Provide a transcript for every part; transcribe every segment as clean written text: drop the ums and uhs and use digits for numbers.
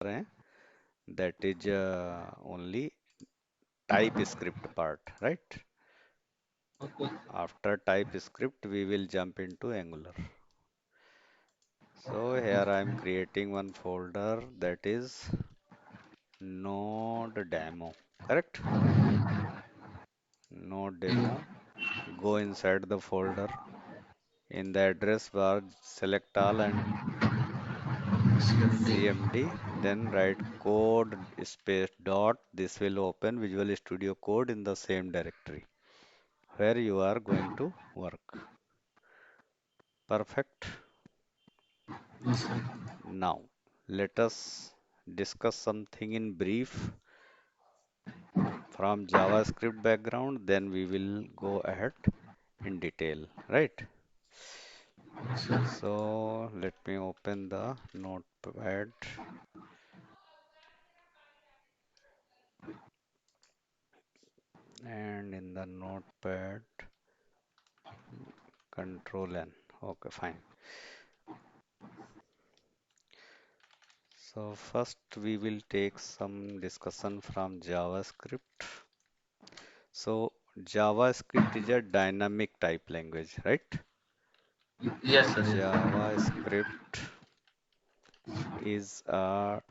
रहे हैं, that is only TypeScript part, right? Okay. After TypeScript, we will jump into Angular. So here I am creating one folder that is node demo, correct? Node demo. Go inside the folder. In the address bar, select all and CMD. CMD. Then write code space dot. This will open Visual Studio Code in the same directory where you are going to work. Perfect. Yes, sir. Now let us discuss something in brief from JavaScript background. Then we will go ahead in detail, right? Yes, sir. So let me open the notepad, and in the notepad, control N. Okay, fine. So first we will take some discussion from JavaScript. So JavaScript is a dynamic type language, right? Yes, sir. Yes. JavaScript is a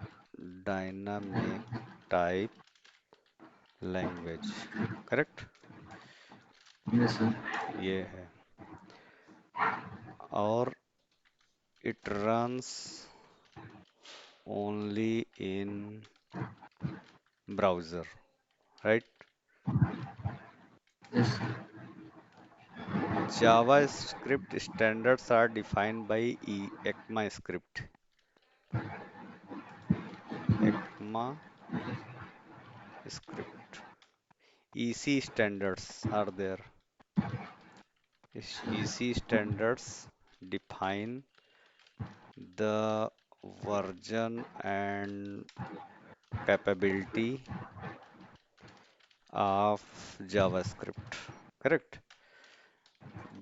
dynamic type language, correct? Yes, sir. ये है, और it runs only in browser, right? Yes, sir. JavaScript standards are defined by ECMAScript. ECMAScript. EC standards are there. EC standards define the version and capability of JavaScript. Correct?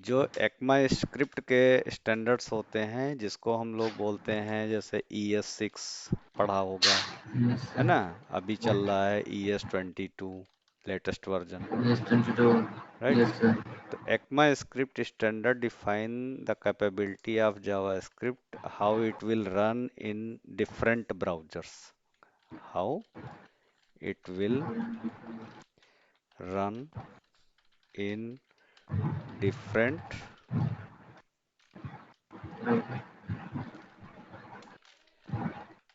जो ECMAScript के standards होते हैं जिसको हम लोग बोलते हैं, जैसे ES6 पढ़ा होगा, Yes, है sir. ना? अभी चल रहा है ES22 latest version, Yes, 22. Right? Yes, sir. तो ECMAScript standard define the capability of JavaScript, how it will run in different browsers, how it will run in different Okay.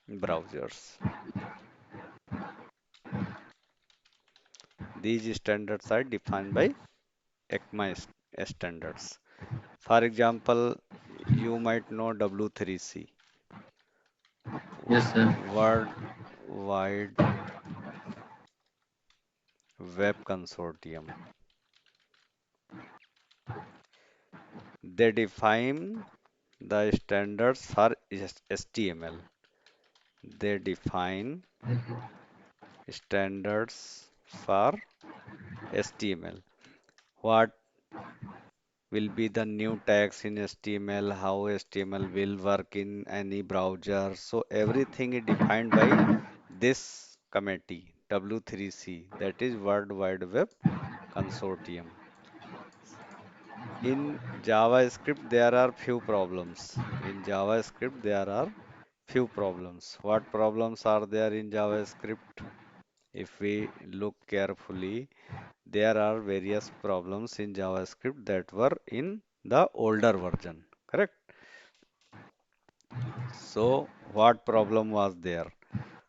browsers. These standards are defined by ECMA standards. For example, you might know W3C, Yes, sir. World Wide Web Consortium. They define the standards for HTML. They define standards for HTML. What will be the new tags in HTML, how HTML will work in any browser. So everything is defined by this committee, W3C, that is World Wide Web Consortium. In JavaScript, there are few problems. In JavaScript, there are few problems. What problems are there in JavaScript? If we look carefully, there are various problems in JavaScript that were in the older version, correct? So, what problem was there?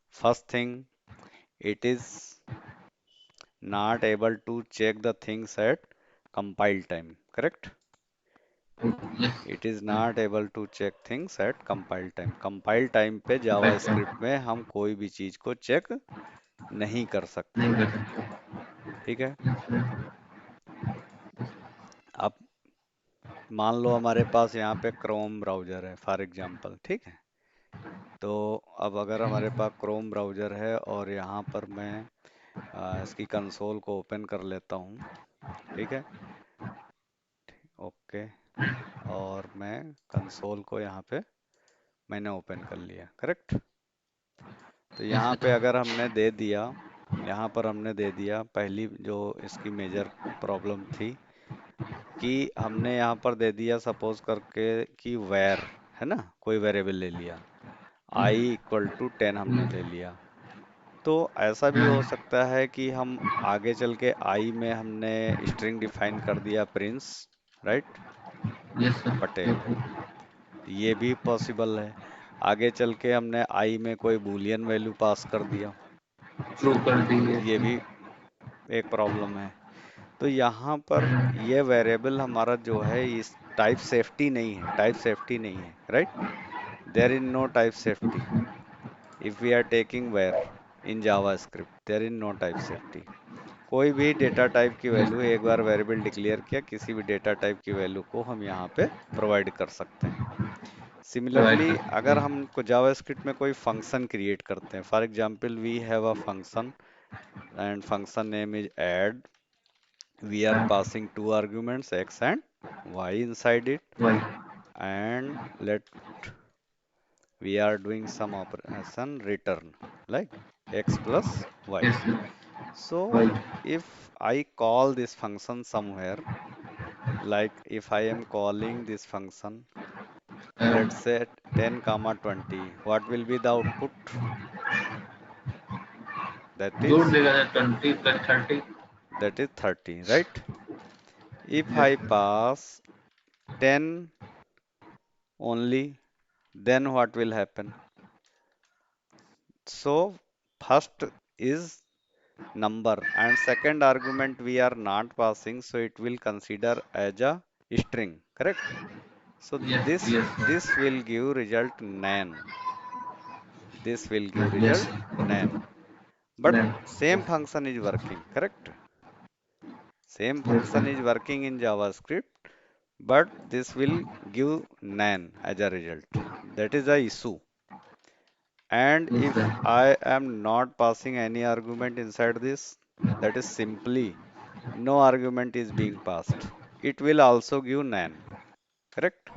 First thing, it is not able to check the things at compile time, correct? Yes. It is not able to check things at compile time. Compile time पे Back time. JavaScript में हम कोई भी चीज को check नहीं कर नहीं सकते, कर सकते. ठीक है? Yes, sir. अब मान लो हमारे पास यहाँ पे क्रोम ब्राउजर है फॉर एग्जांपल, ठीक है? तो अब अगर हमारे पास क्रोम ब्राउजर है और यहाँ पर मैं इसकी कंसोल को ओपन कर लेता हूँ, ठीक है? ओके, और मैं कंसोल को यहाँ पे मैंने ओपन कर लिया, करेक्ट? तो yes यहाँ पे sir, अगर हमने दे दिया, यहाँ पर हमने दे दिया, पहली जो इसकी मेजर प्रॉब्लम थी कि हमने यहाँ पर दे दिया सपोज करके कि वेर, है ना, कोई वेरिएबल ले लिया, yes, आई इक्वल टू 10 हमने yes, ले लिया। तो ऐसा भी हो सकता है कि हम आगे चल के आई में हमने स्ट्रिंग डिफाइन कर दिया Prince, right, yes sir, Patel, okay, ये भी पॉसिबल है। आगे चल के हमने आई में कोई बूलियन वैल्यू पास कर दिया, ट्रू कर दी है, ये भी एक प्रॉब्लम है। तो यहाँ पर ये वेरिएबल हमारा जो है इस टाइप सेफ्टी नहीं है, टाइप सेफ्टी नहीं है, right, there is no type safety if we are taking where in JavaScript, there is no type safety. कोई भी डेटा टाइप की yes, वैल्यू, एक बार वेरिएबल डिक्लेयर किया, किसी भी डेटा टाइप की वैल्यू को हम यहाँ पे प्रोवाइड कर सकते हैं। प्रोवाइड सिमिलरली कर सकते अगर हैं, हम जावास्क्रिप्ट में कोई फंक्शन क्रिएट करते हैं, for example we have a function and function name is add, we are passing two arguments x and y inside it, Y, and let we are doing some operation return like x plus y. yes sir, So Y, if I call this function somewhere, like if I am calling this function, let's say 10 comma 20, what will be the output? That जोड़ is देगा ना 20 plus 30, 30, right? If yes I sir, pass 10 only, then what will happen? So first is number and second argument we are not passing, so it will consider as a string, correct? So yes this yes sir, this will give result nan. This will give yes result sir, nan. But then same function is working, correct? Same yes sir, function is working in JavaScript, but this will give nan as a result. That is the issue. And yes if sir, I am not passing any argument inside this, that is simply no argument is being passed. It will also give nan, correct?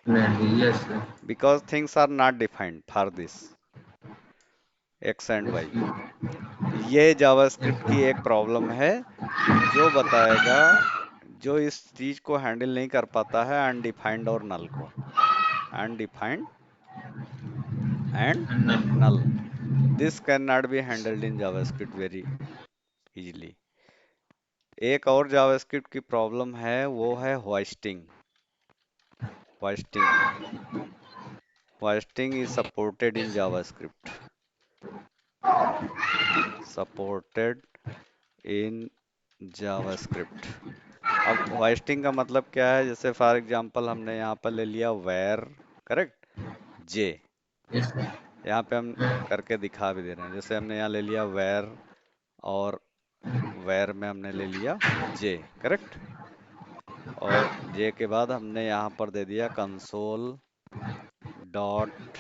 then yes sir, Because things are not defined for this x and yes y. ये yes JavaScript की sir, एक problem है जो बताएगा, जो इस चीज को हैंडल नहीं कर पाता है अनडिफाइंड और नल को, undefined and and null. This cannot be handled in JavaScript very easily. एक और जावास्क्रिप्ट की प्रॉब्लम है, वो है hoisting. Hoisting hoisting is supported in JavaScript, supported in JavaScript. अब होइस्टिंग का मतलब क्या है? जैसे फॉर एग्जांपल हमने यहाँ पर ले लिया var, correct, J, yes sir, यहाँ पे हम करके दिखा भी दे रहे हैं। जैसे हमने यहाँ ले लिया वेर और वेर में हमने ले लिया जे, करेक्ट, और जे के बाद हमने यहाँ पर दे दिया console dot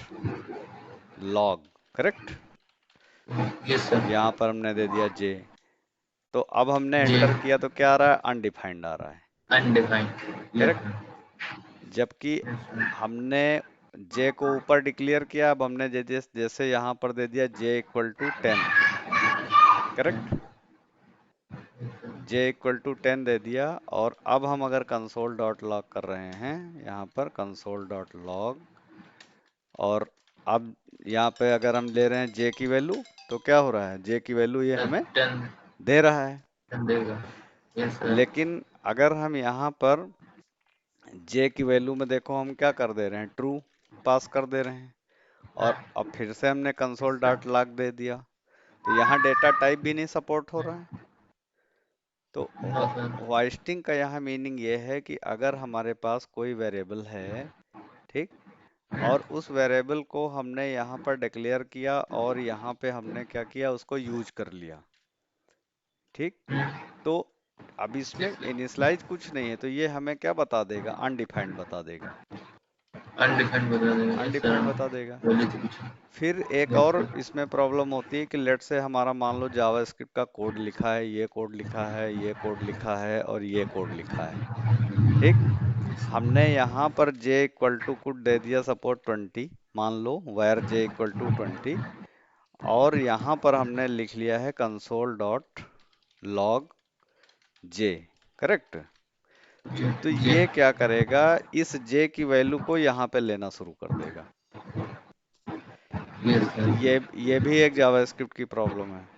log, correct, yes sir, यहाँ पर हमने दे दिया जे। तो अब हमने J एंटर किया तो क्या आ रहा है? अनडिफाइंड आ रहा है, undefined, yes करेक्ट। sir, जबकि yes sir, हमने जे को ऊपर डिक्लेयर किया, अब हमने जैसे यहाँ पर दे दिया J equal to 10, correct, J equal to 10 दे दिया। और अब हम अगर कंसोल डॉट लॉग कर रहे हैं, यहाँ पर कंसोल डॉट लॉग, और अब यहाँ पे अगर हम ले रहे हैं जे की वैल्यू, तो क्या हो रहा है? जे की वैल्यू ये then हमें 10 दे रहा है। 10 देगा, yes sir, लेकिन अगर हम यहाँ पर जे की वैल्यू में देखो, हम क्या कर दे रहे हैं? ट्रू पास कर दे रहे हैं। और अब फिर से हमने console yes sir, dot log दे दिया, तो यहाँ डेटा टाइप भी नहीं सपोर्ट हो रहा है। तो no sir, होइस्टिंग का यहाँ मीनिंग ये है कि अगर हमारे पास कोई वेरिएबल है, ठीक, और उस वेरिएबल को हमने यहाँ पर डिक्लेयर किया और यहाँ पे हमने क्या किया? उसको यूज कर लिया, ठीक। तो अब इसमें yes sir, इनिशियलाइज कुछ नहीं है, तो ये हमें क्या बता देगा? अनडिफाइंड बता देगा, undefined बता देगा, yes sir, अनडिफाइंड बता देगा। बोले तो कुछ, फिर एक yes और sir, इसमें प्रॉब्लम होती है कि लेट से हमारा मान लो जावास्क्रिप्ट का कोड लिखा है, ये कोड लिखा है, ये कोड लिखा है और ये कोड लिखा है, ठीक। हमने यहाँ पर j इक्वल टू कुछ दे दिया, सपोज 20, मान लो वायर j इक्वल टू 20, और यहाँ पर हमने लिख लिया है कंसोल डॉट लॉग जे। करेक्ट। तो जी ये क्या करेगा, इस जे की वैल्यू को यहाँ पे लेना शुरू कर देगा। यस तो सर ये भी एक जावास्क्रिप्ट की प्रॉब्लम है।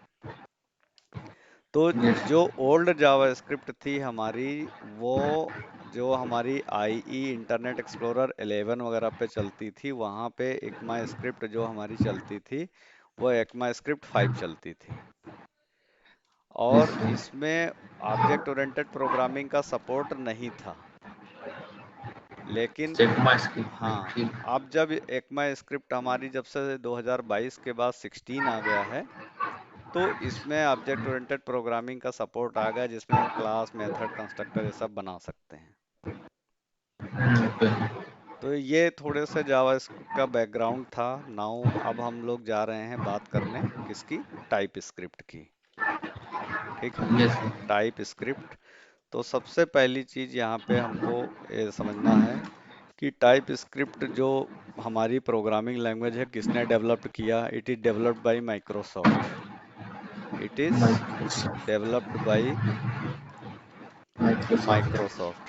तो यस जो ओल्ड जावास्क्रिप्ट थी हमारी, वो जो हमारी आईई इंटरनेट एक्सप्लोरर 11 वगैरह पे चलती थी, वहां पे एकमा स्क्रिप्ट जो हमारी चलती थी, वो एकमा स्क्रिप्ट 5 चलती थी। यस और सर इसमें ऑब्जेक्ट ओरिएंटेड प्रोग्रामिंग का सपोर्ट नहीं था। लेकिन सिग्मा स्क्रिप्ट में हाँ, ठीक अब जब एकमा स्क्रिप्ट हमारी जब से 2022 के बाद 16 आ गया है, तो इसमें ऑब्जेक्ट ओरिएंटेड प्रोग्रामिंग का सपोर्ट आ गया, जिसमें हम क्लास मेथड कंस्ट्रक्टर ये सब बना सकते हैं। ओके तो ये थोड़े से जावास्क्रिप्ट का बैकग्राउंड था। नाउ अब हम लोग जा रहे हैं बात करने किसकी, टाइप स्क्रिप्ट की। ठीक है। Yes sir type script. तो सबसे पहली चीज यहाँ पे हमको ये समझना है कि टाइप स्क्रिप्ट जो हमारी प्रोग्रामिंग लैंग्वेज है, किसने डेवलप्ड किया। It is developed by Microsoft. It is Microsoft developed by Microsoft Microsoft.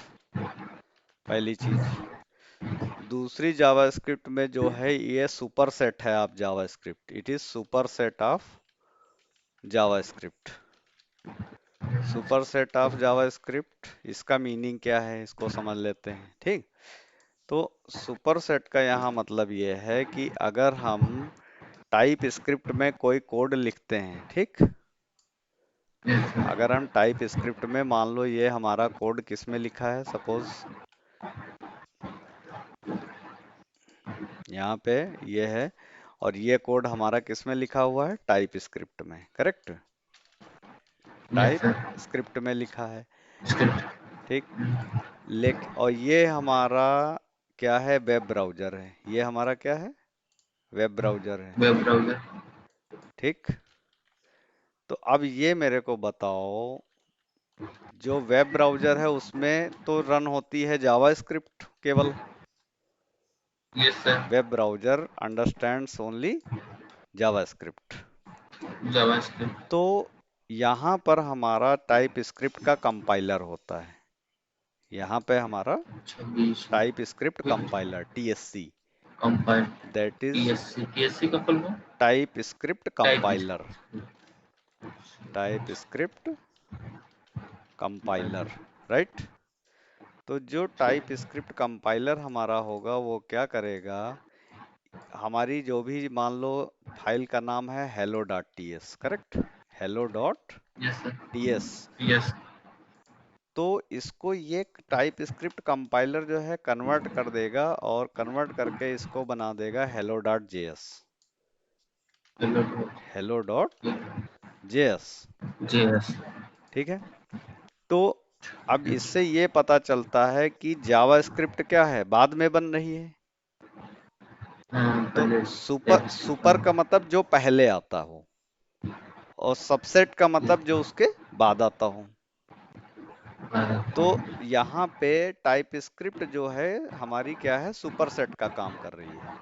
पहली चीज। दूसरी जावास्क्रिप्ट में जो है, ये सुपरसेट है of JavaScript. It is superset of JavaScript. Superset of JavaScript, इसका मीनिंग क्या है, इसको समझ लेते हैं। ठीक। तो सुपरसेट का यहाँ मतलब ये है कि अगर हम टाइप स्क्रिप्ट में कोई कोड लिखते हैं, ठीक, यस सर अगर हम टाइप स्क्रिप्ट में, मान लो ये हमारा कोड किस में लिखा है, सपोज यहाँ पे ये है, और ये कोड हमारा किस में लिखा हुआ है, टाइप स्क्रिप्ट में। Correct. Yes type sir script में लिखा है। स्क्रिप्ट ठीक। और ये हमारा क्या है, वेब ब्राउजर है। ये हमारा क्या है, वेब ब्राउजर है। वेब ब्राउजर ठीक। तो अब ये मेरे को बताओ, जो वेब ब्राउजर है उसमें तो रन होती है जावास्क्रिप्ट केवल। Yes sir web browser understands only JavaScript. JavaScript तो यहाँ पर हमारा टाइप स्क्रिप्ट का कंपाइलर होता है। यहाँ पे हमारा 26 TypeScript compiler, TSC, compile that is TSC का full form TypeScript type compiler. TypeScript compiler, right. तो जो टाइप स्क्रिप्ट कंपाइलर हमारा होगा, वो क्या करेगा, हमारी जो भी, मान लो फाइल का नाम है hello dot T S. Correct. hello dot yes T sir S. Yes तो इसको ये टाइप स्क्रिप्ट कंपाइलर जो है कन्वर्ट कर देगा, और कन्वर्ट करके इसको बना देगा hello dot JS. Hello hello dot JS. JS ठीक है। तो अब इससे ये पता चलता है कि जावास्क्रिप्ट क्या है, बाद में बन रही है। तो पहले सुपर, टाइप स्क्रिप्ट सुपर का मतलब जो पहले आता हो, और सबसेट का मतलब जो उसके बाद आता हो। तो यहाँ पे टाइप स्क्रिप्ट जो है हमारी क्या है, सुपरसेट का काम कर रही है।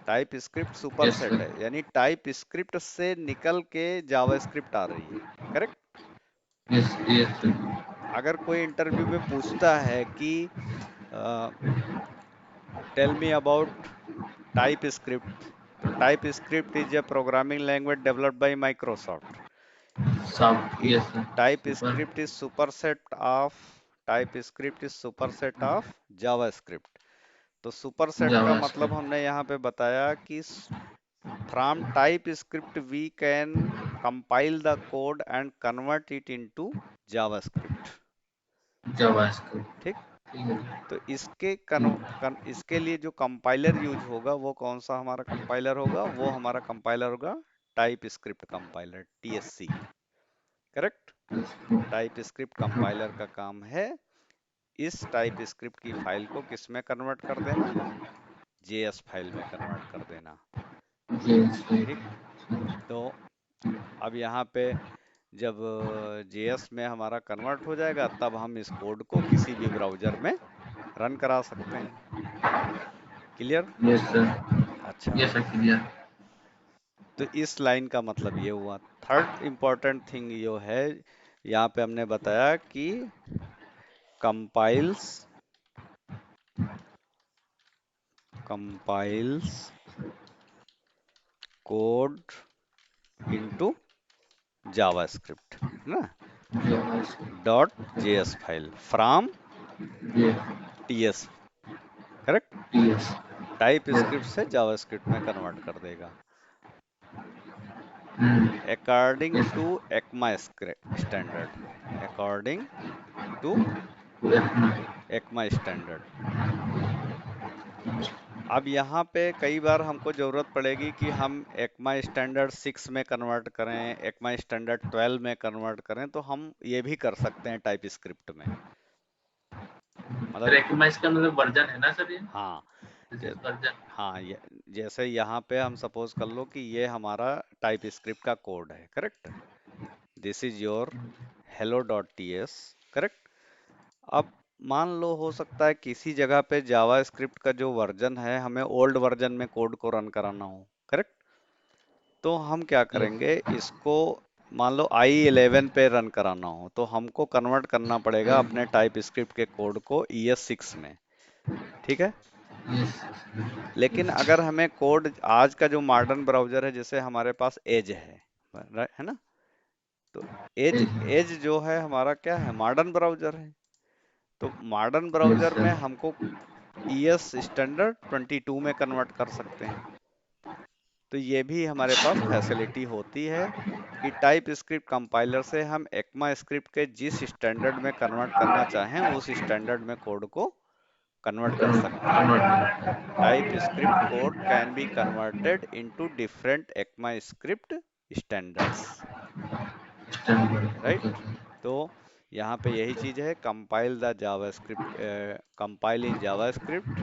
Type script yes superset sir है, यानी टाइप स्क्रिप्ट से निकल के जावास्क्रिप्ट आ रही है। करेक्ट। यस यस सर अगर कोई इंटरव्यू में पूछता है कि tell me about TypeScript, तो TypeScript is a programming language developed by Microsoft. सब It yes sir type super script is superset of TypeScript is superset of JavaScript। तो superset का मतलब जावास्क्रिप्ट हमने यहाँ पे बताया कि from TypeScript we can compile the code and convert it into JavaScript। JavaScript ठीक। ठीक है तो इसके लिए जो कंपाइलर यूज होगा, वो कौन सा हमारा कंपाइलर होगा, वो हमारा कंपाइलर होगा type script compiler, TSC. Correct. Type script compiler का काम है इस टाइप स्क्रिप्ट की फाइल को किस में कन्वर्ट कर देना, जेएस फाइल में कन्वर्ट कर देना। यस ठीक। तो अब यहाँ पे जब जेएस में हमारा कन्वर्ट हो जाएगा, तब हम इस कोड को किसी भी ब्राउजर में रन करा सकते हैं। क्लियर। यस सर अच्छा। यस सर क्लियर तो इस लाइन का मतलब ये हुआ। थर्ड इम्पोर्टेंट थिंग ये है, यहाँ पे हमने बताया कि कंपाइल्स कोड इनटू जावास्क्रिप्ट, है ना, JavaScript. Dot JS file from Yes. TS, correct, TS. Type Yes. Script से जावास्क्रिप्ट में कन्वर्ट कर देगा Hmm. According Yes. To ECMA standard, according to Yes. ECMA standard. अब यहाँ पे कई बार हमको जरूरत पड़ेगी कि हम ECMA स्टैंडर्ड 6 में कन्वर्ट करें, ECMA स्टैंडर्ड 12 में कन्वर्ट करें, तो हम ये भी कर सकते हैं टाइप स्क्रिप्ट में। मतलब रेकमेंड का मतलब वर्जन है ना सर ये? हाँ, दिस जै, इज वर्जन। हाँ जैसे यहाँ पे हम सपोज कर लो कि ये हमारा टाइप स्क्रिप्ट का कोड है, correct, this is your hello dot TS, correct. अब मान लो हो सकता है किसी जगह पे जावा स्क्रिप्ट का जो वर्जन है हमें ओल्ड वर्जन में कोड को रन कराना हो, करेक्ट। तो हम क्या यस। करेंगे, इसको मान लो i11 पे रन कराना हो तो हमको कन्वर्ट करना पड़ेगा अपने टाइप स्क्रिप्ट के कोड को ES6 में, ठीक है। यस। लेकिन अगर हमें कोड आज का जो मॉडर्न ब्राउजर है, जैसे हमारे पास एज है ना, तो एज एज जो है हमारा क्या है, मॉडर्न ब्राउजर है। तो मॉडर्न यस ब्राउजर सर। में हमको ES स्टैंडर्ड 22 में कन्वर्ट कर सकते हैं। तो ये भी हमारे पास फैसिलिटी होती है कि टाइप स्क्रिप्ट कंपाइलर से हम ECMA स्क्रिप्ट के जिस स्टैंडर्ड में कन्वर्ट करना चाहें उस स्टैंडर्ड में कोड को कन्वर्ट कर सकते हैं। TypeScript code can be converted into different ECMA script standards, standard okay. Right. तो यहाँ पे यही चीज है, compile the JavaScript, compile in JavaScript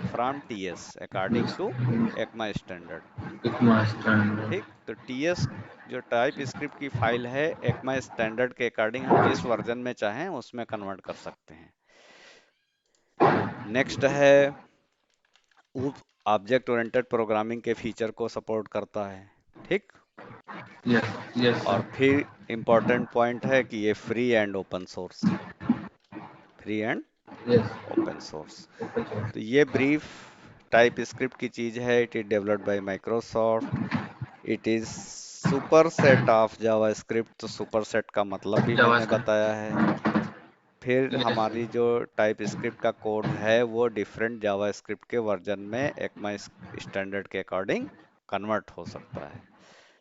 from TS according yes. To ECMA standard. इतना स्टैंडर्ड। ठीक, तो टीएस जो टाइप स्क्रिप्ट की फाइल है ECMA स्टैंडर्ड के अकॉर्डिंग हम जिस वर्जन में चाहें उसमें कन्वर्ट कर सकते हैं। नेक्स्ट है ऑब्जेक्ट ओरिएंटेड प्रोग्रामिंग के फीचर को सपोर्ट करता है, ठीक। यस। यस और सर। फिर इम्पोर्टेंट पॉइंट है कि ये free and open source, free and yes. Open source. Okay sir. तो ये ब्रीफ टाइप स्क्रिप्ट की चीज है। It is developed by Microsoft, it is super set of JavaScript. तो सुपर सेट का मतलब भी मैंने जावास्क्रिप्ट। बताया है। फिर यस सर। हमारी जो टाइप स्क्रिप्ट का कोड है वो डिफरेंट जावास्क्रिप्ट के वर्जन में ECMA स्टैंडर्ड के अकॉर्डिंग कन्वर्ट हो सकता है।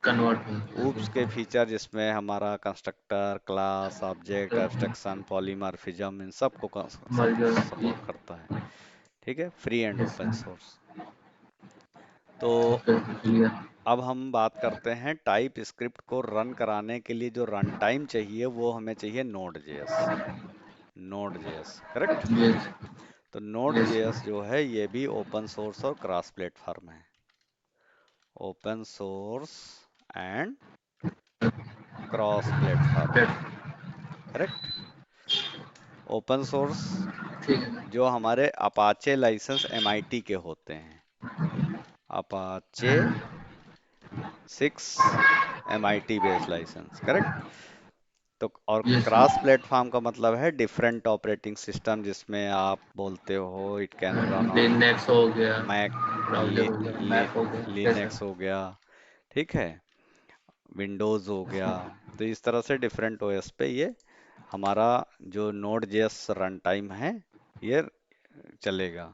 कन्वर्ट होता है ऊप्स के बिल्कुल। फीचर जिसमें हमारा constructor, class, object, abstraction, polymorphism, इन सब को मर्जर। सपोर्ट करता है, ठीक है, free and yes open sir. Source. तो ओके क्लियर। अब हम बात करते हैं टाइप स्क्रिप्ट को रन कराने के लिए जो रन टाइम चाहिए वो हमें चाहिए node JS, node JS, correct. Yes. तो नोड यस जेएस सर। जो है ये भी ओपन सोर्स और क्रॉस प्लेटफॉर्म है, open source and cross platform, correct. Open source ठीक है। जो हमारे अपाचे लाइसेंस MIT के होते हैं, Apache 6 MIT based license, correct. तो और यस क्रॉस सर। प्लेटफॉर्म का मतलब है डिफरेंट ऑपरेटिंग सिस्टम, जिसमें आप बोलते हो it can run on Linux हो गया, मैक, ब्राउज़र हो गया, मैक हो गया, कैसा? लिनक्स हो गया, ठीक है, विंडोज हो गया। तो इस तरह से डिफरेंट ओएस पे ये हमारा जो नोड जेएस रन टाइम है ये चलेगा।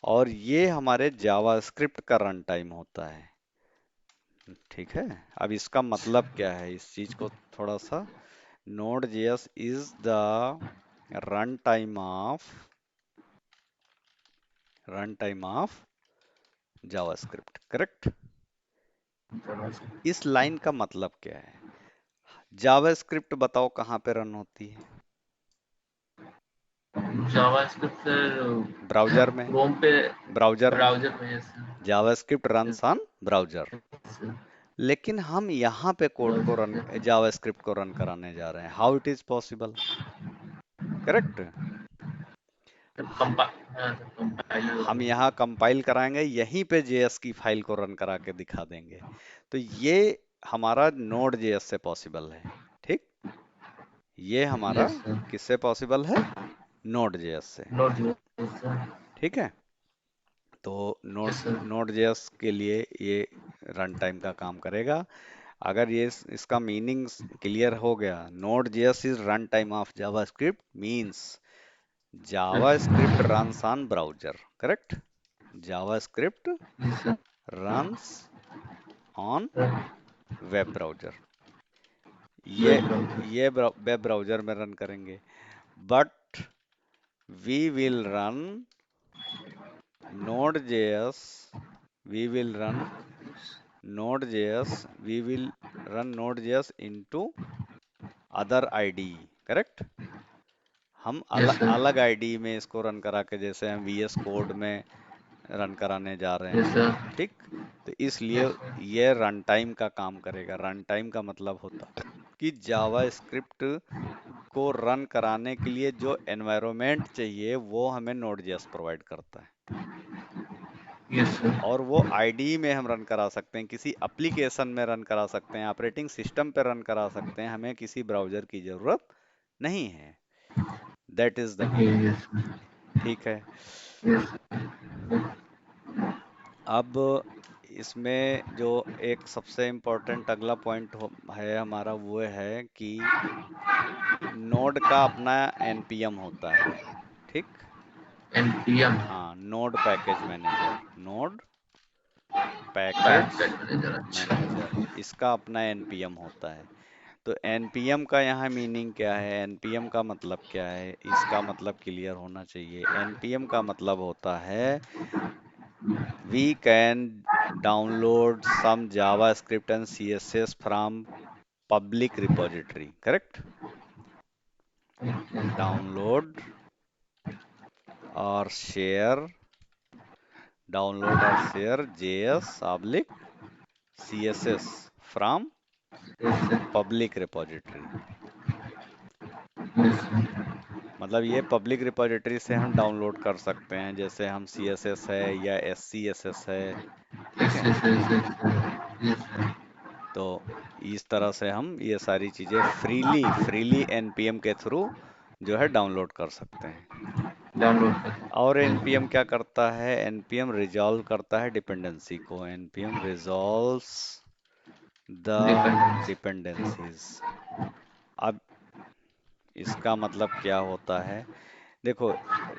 और ये हमारे जावास्क्रिप्ट का रन टाइम होता है, ठीक है। अब इसका मतलब क्या है, इस चीज को थोड़ा सा, node JS is the run time of run time of JavaScript, correct. इस लाइन का मतलब क्या है, जावास्क्रिप्ट बताओ कहाँ पे रन होती है, जावास्क्रिप्ट सर ब्राउजर में, क्रोम पे, ब्राउजर में ब्राउज़र में। Yes JavaScript sir. Runs on browser. Yes लेकिन हम यहाँ पे कोड को रन, सर। जावास्क्रिप्ट को रन कराने जा रहे हैं, how it is possible, correct. हाँ सर, कंपाइलर हम वाला। यहाँ कंपाइल कराएंगे, यहीं पे जेएस की फाइल को रन करा के दिखा देंगे। तो ये हमारा नोड जेएस से पॉसिबल है। ठीक, ये हमारा Yes, sir. किससे पॉसिबल है? नोड जेएस से। Not you. Yes, sir. ठीक है, तो Yes, node sir. Node JS के लिए ये रन टाइम का काम करेगा। अगर ये इसका मीनिंग क्लियर हो गया, Node JS is run time of JavaScript means JavaScript runs on browser, correct? JavaScript Yes, sir. Runs on Right. Web browser. ये Web browser. ये वेब ब्राउजर में रन करेंगे, but we will run Node.js, we will run Node.js, we will run Node.js into other IDE, correct? हम Yes, sir. अलग ID में इसको run करा के, जैसे हम VS कोड में रन कराने जा रहे Yes, हैं। sir. ठीक, तो इसलिए Yes, sir. ये रन टाइम का काम करेगा। रन टाइम का मतलब होता है कि जावा स्क्रिप्ट को रन कराने के लिए जो एनवायरनमेंट चाहिए वो हमें Node.js प्रोवाइड करता है, Yes, sir. और वो आईडी में हम रन करा सकते हैं, किसी एप्लीकेशन में रन करा सकते हैं, ऑपरेटिंग सिस्टम पे रन करा सकते हैं, हमें किसी ब्राउजर की जरूरत नहीं है। That is the Okay, meaning. yes, sir. ठीक है, Yes. अब इसमें जो एक सबसे इम्पोर्टेंट अगला पॉइंट है हमारा, वो है कि नोड का अपना एनपीएम होता है। ठीक, NPM. हाँ, node package manager, node package Packet manager. अच्छा. मैनेजर, इसका अपना एनपीएम होता है। तो एनपीएम का यहाँ मीनिंग क्या है, एनपीएम का मतलब क्या है, इसका मतलब क्लियर होना चाहिए। एनपीएम का मतलब होता है we can download some JavaScript and CSS from public repository, correct? Download और शेयर, डाउनलोड और share JS oblique CSS from Yes, sir. Public repository. Yes, sir. मतलब ये पब्लिक रिपोजिटरी से हम डाउनलोड कर सकते हैं, जैसे हम CSS है या SCSS है। ठीक Yes, है, yes, yes, yes, sir. Yes, sir. तो इस तरह से हम ये सारी चीजें फ्रीली npm के थ्रू जो है डाउनलोड कर सकते हैं। Download कर. और Yes, npm sir. क्या करता है, npm रिजॉल्व करता है डिपेंडेंसी को, npm resolves the Dependence. Dependencies. अब इसका मतलब क्या होता है, देखो,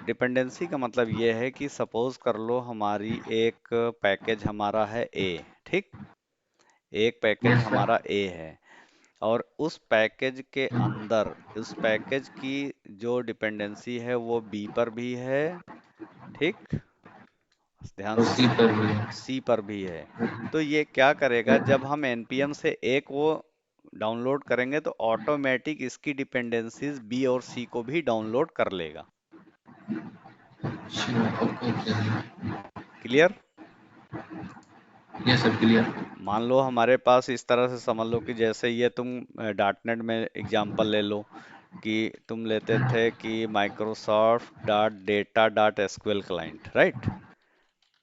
डिपेंडेंसी का मतलब ये है कि सपोज कर लो हमारी एक पैकेज हमारा है ए, ठीक, एक पैकेज Yes, sir. हमारा ए है, और उस पैकेज के अंदर उस पैकेज की जो डिपेंडेंसी है वो बी पर भी है, ठीक, ध्यान और से सी पर भी है. सी पर भी है। तो ये क्या करेगा, जब हम npm से एक वो डाउनलोड करेंगे तो ऑटोमेटिक इसकी डिपेंडेंसीज बी और सी को भी डाउनलोड कर लेगा। अच्छा, ओके, चलिए. क्लियर? ये सब क्लियर. मान लो हमारे पास इस तरह से समझ लो कि जैसे ये तुम डॉटनेट में एग्जांपल ले लो कि तुम लेते थे कि Microsoft dot data dot SQL client, right?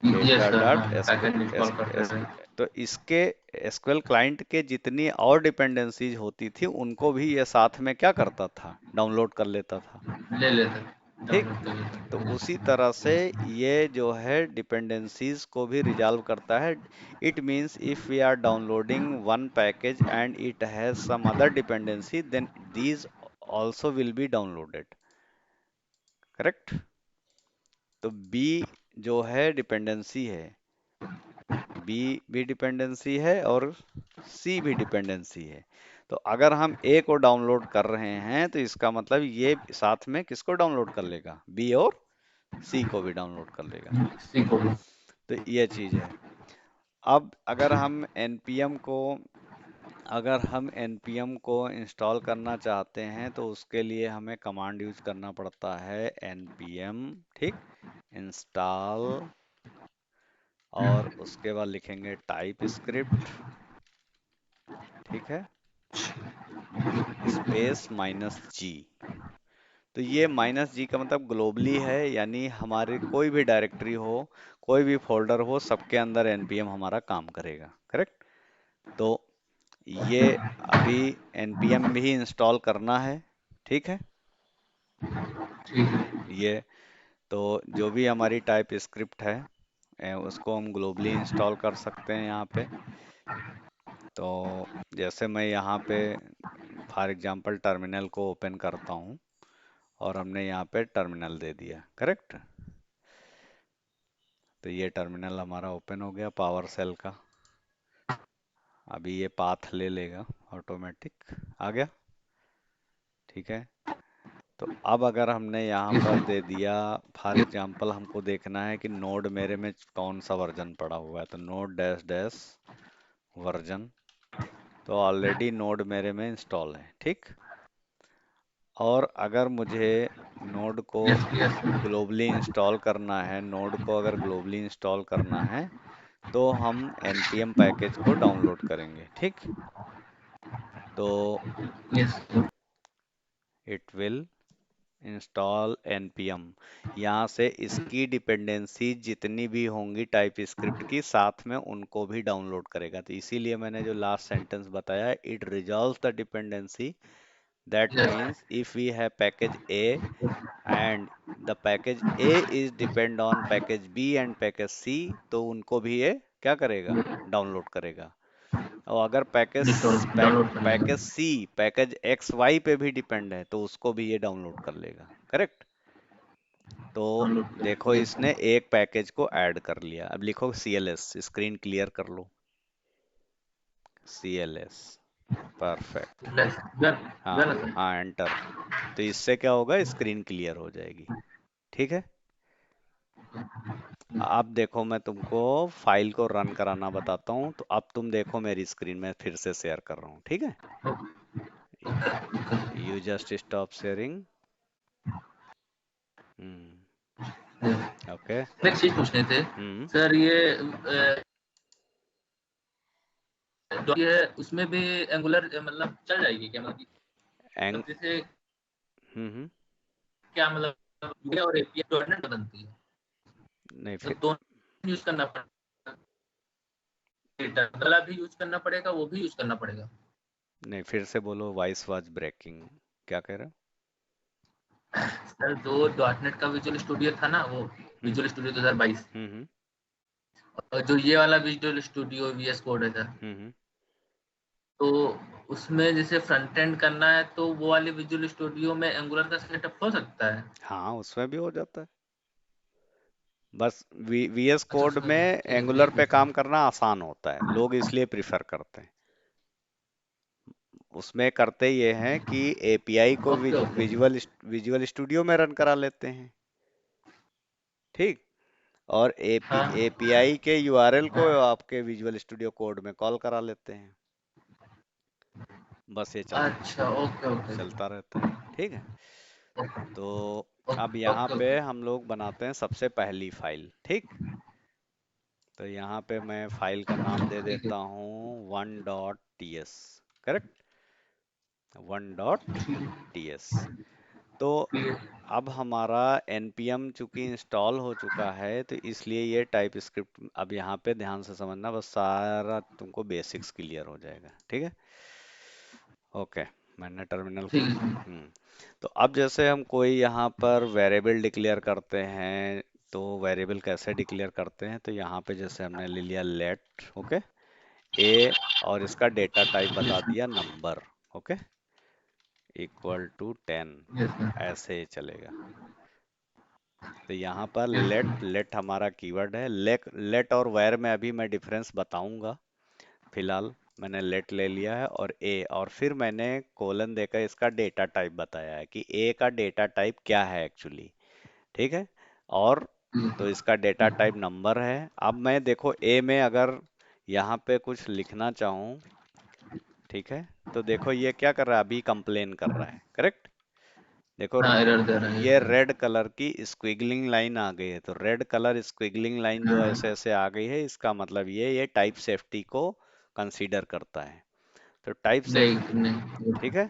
Yes data sir, हाँ, डॉट पैकेट एसक्यूएल, इंस्टॉल करते हैं. तो इसके एसक्यूएल क्लाइंट के जितनी और डिपेंडेंसीज होती थी उनको भी ये साथ में क्या करता था, डाउनलोड कर लेता था। ले लेते हैं, ठीक, डाउनलोड कर लेते तो हैं. उसी यस. तरह से ये जो है डिपेंडेंसीज को भी रिजॉल्व करता है। It means if we are downloading one package and it has some other dependency, then these also will be downloaded, correct? तो बी जो है डिपेंडेंसी है, बी भी डिपेंडेंसी है और सी भी डिपेंडेंसी है। तो अगर हम ए को डाउनलोड कर रहे हैं तो इसका मतलब ये साथ में किसको डाउनलोड कर लेगा, बी और सी को भी डाउनलोड कर लेगा। सी को भी. तो ये चीज है। अब अगर हम npm को इंस्टॉल करना चाहते हैं तो उसके लिए हमें कमांड यूज करना पड़ता है npm, ठीक, इंस्टॉल, और उसके बाद लिखेंगे टाइप स्क्रिप्ट, ठीक है, स्पेस -g। तो ये -g का मतलब ग्लोबली है, यानी हमारे कोई भी डायरेक्टरी हो, कोई भी फोल्डर हो, सबके अंदर npm हमारा काम करेगा, करेक्ट? तो ये अभी npm भी इंस्टॉल करना है, ठीक है। ठीक है। ये तो जो भी हमारी टाइप स्क्रिप्ट है उसको हम ग्लोबली इंस्टॉल कर सकते हैं यहाँ पे। तो जैसे मैं यहाँ पे फॉर एग्जांपल टर्मिनल को ओपन करता हूँ और हमने यहाँ पे टर्मिनल दे दिया, करेक्ट। तो ये टर्मिनल हमारा ओपन हो गया पावर सेल का। अभी ये पाथ ले लेगा ऑटोमेटिक, आ गया, ठीक है। तो अब अगर हमने यहाँ यस पर सर। दे दिया, फॉर एग्जांपल हमको देखना है कि नोड मेरे में कौन सा वर्जन पड़ा हुआ है, तो नोड डैश डैश वर्जन। तो ऑलरेडी नोड मेरे में इंस्टॉल है, ठीक। और अगर मुझे नोड को yes yes sir. Globally install करना है, नोड को अगर ग्लोबली इंस्टॉल करना है तो हम npm पैकेज को डाउनलोड करेंगे, ठीक। तो yes sir. It will install npm। यहाँ से इसकी डिपेंडेंसी जितनी भी होंगी टाइप स्क्रिप्ट की साथ में उनको भी डाउनलोड करेगा। तो इसीलिए मैंने जो लास्ट सेंटेंस बताया, it resolve the dependency, that yes means if we have package A and the package A is depend on package B and package C, तो उनको भी ये क्या करेगा, डाउनलोड करेगा। और अगर डाउनलोड कर लेगा। पैकेज सी पैकेज एक्स वाई पे भी डिपेंड है तो उसको भी ये डाउनलोड कर लेगा, करेक्ट। तो डाउनलोड कर देखो लेगा। यस इसने एक पैकेज को ऐड कर लिया। अब लिखो CLS, स्क्रीन क्लियर कर लो, CLS, परफेक्ट। सर। डन। हाँ डन सर। हाँ, एंटर। तो इससे क्या होगा, स्क्रीन क्लियर हो जाएगी, ठीक है। अब देखो मैं तुमको फाइल को रन कराना बताता हूँ, तो अब तुम देखो मेरी स्क्रीन में फिर से शेयर कर रहा हूँ, ठीक है। You just stop sharing. Hmm. Okay. एक चीज पूछने थे हम्म। सर, ये उसमें भी एंगुलर मतलब चल जाएगी क्या, एंग मतलब जैसे हम्म। क्या मतलब ये और एपीआई डॉट बनती है, नहीं तो फिर, दोनों यूज करना पड़ेगा, डेटा वाला भी यूज करना पड़ेगा, वो भी यूज करना पड़ेगा। नहीं फिर से बोलो, वॉइस वाज ब्रेकिंग, क्या कह रहे हो। सर जो डॉट नेट का विजुअल स्टूडियो था ना, वो हम्म विजुअल स्टूडियो 2022, हम्म और जो ये वाला विजुअल स्टूडियो वीएस कोड है सर, हम्म। तो उसमें जैसे फ्रंट एंड करना है तो वो वाले विजुअल स्टूडियो में एंगुलर का सेटअप हो सकता है। हाँ उसमें भी हो जाता है। बस VS अच्छा कोड उसमें में ठीक है, एंगुलर ठीक है पे सर। काम करना आसान होता है, लोग इसलिए प्रिफर करते हैं। उसमें करते ये हैं कि API को okay okay sir. Visual studio में रन करा लेते हैं, ठीक। और हाँ। API के URL को आपके विजुअल स्टूडियो कोड में कॉल करा लेते हैं। बस ये अच्छा ओके ओके चलता रहता है, ठीक है। ओके तो अब ओके यहाँ ओके पे ओके। हम लोग बनाते हैं सबसे पहली फाइल, ठीक। तो यहाँ पे मैं फाइल का नाम दे ठीक है। देता हूँ 1.ts, करेक्ट, 1.ts। तो ठीक है। अब हमारा npm चूंकि इंस्टॉल हो चुका है तो इसलिए ये टाइप स्क्रिप्ट, अब यहाँ पे ध्यान से समझना, बस सारा तुमको बेसिक्स क्लियर हो जाएगा, ठीक है। ओके, मैंने टर्मिनल ठीक खोल है लिया। सर। तो अब जैसे हम कोई यहाँ पर वेरिएबल डिक्लेयर करते हैं, तो वेरिएबल कैसे डिक्लेयर करते हैं, तो यहाँ पे जैसे हमने ले लिया लेट, ओके, ए, और इसका डेटा टाइप बता दिया number, okay, equal to 10, yes sir. ऐसे ही चलेगा। तो यहाँ पर लेट हमारा कीवर्ड है। लेट और वेर में अभी मैं डिफरेंस बताऊंगा, फिलहाल मैंने लेट ले लिया है और ए, और फिर मैंने कोलन देकर इसका डेटा टाइप बताया है कि ए का डेटा टाइप क्या है एक्चुअली, ठीक है। और तो इसका डेटा टाइप नंबर है। अब मैं देखो ए में अगर यहाँ पे कुछ लिखना चाहूँ, ठीक है, तो देखो ये क्या कर रहा है, अभी कंप्लेन कर रहा है, करेक्ट। देखो हाँ एरर दे रहा है ये सर। रेड कलर की स्क्विगलिंग लाइन आ गई है, तो रेड कलर स्क्विगलिंग लाइन जो हाँ। ऐसे ऐसे आ गई है, इसका मतलब ये टाइप सेफ्टी को कंसीडर करता है। तो टाइप सेफ नहीं नहीं। ठीक है।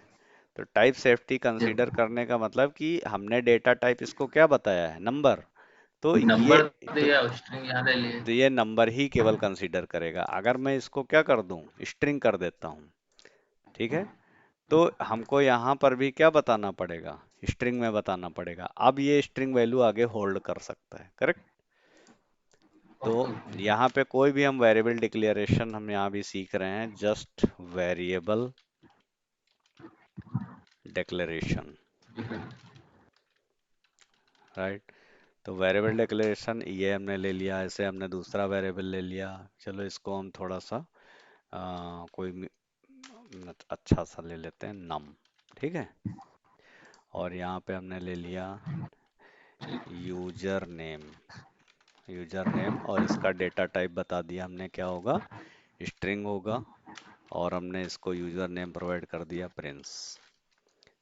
तो टाइप सेफ्टी कंसीडर करने का मतलब कि हमने डेटा टाइप इसको क्या बताया है, नंबर। तो ये नंबर तो, दिया, स्ट्रिंग यहाँ ले लिए। तो ये नंबर ही केवल कंसीडर करेगा। अगर मैं इसको क्या कर दूं, स्ट्रिंग कर देता हूँ, ठीक है, तो हमको यहाँ पर भी क्या बताना पड़ेगा, स्ट्रिंग में बताना पड़ेगा। अब ये स्ट्रिंग वैल्यू आगे होल्ड कर सकता है, करेक्ट। तो ओके ओके। यहाँ पे कोई भी हम वेरिएबल डिक्लेरेशन हम यहाँ भी सीख रहे हैं, जस्ट वेरिएबल डिक्लेरेशन, राइट। तो वेरिएबल डिक्लेरेशन ये हमने ले लिया, ऐसे हमने दूसरा वेरिएबल ले लिया। चलो इसको हम थोड़ा सा कोई अच्छा सा ले लेते हैं, नम, ठीक है। और यहाँ पे हमने ले लिया यूजर नेम, यूजर नेम, और इसका डेटा टाइप बता दिया हमने क्या होगा, स्ट्रिंग होगा। और हमने इसको यूजर नेम प्रोवाइड कर दिया प्रिंस,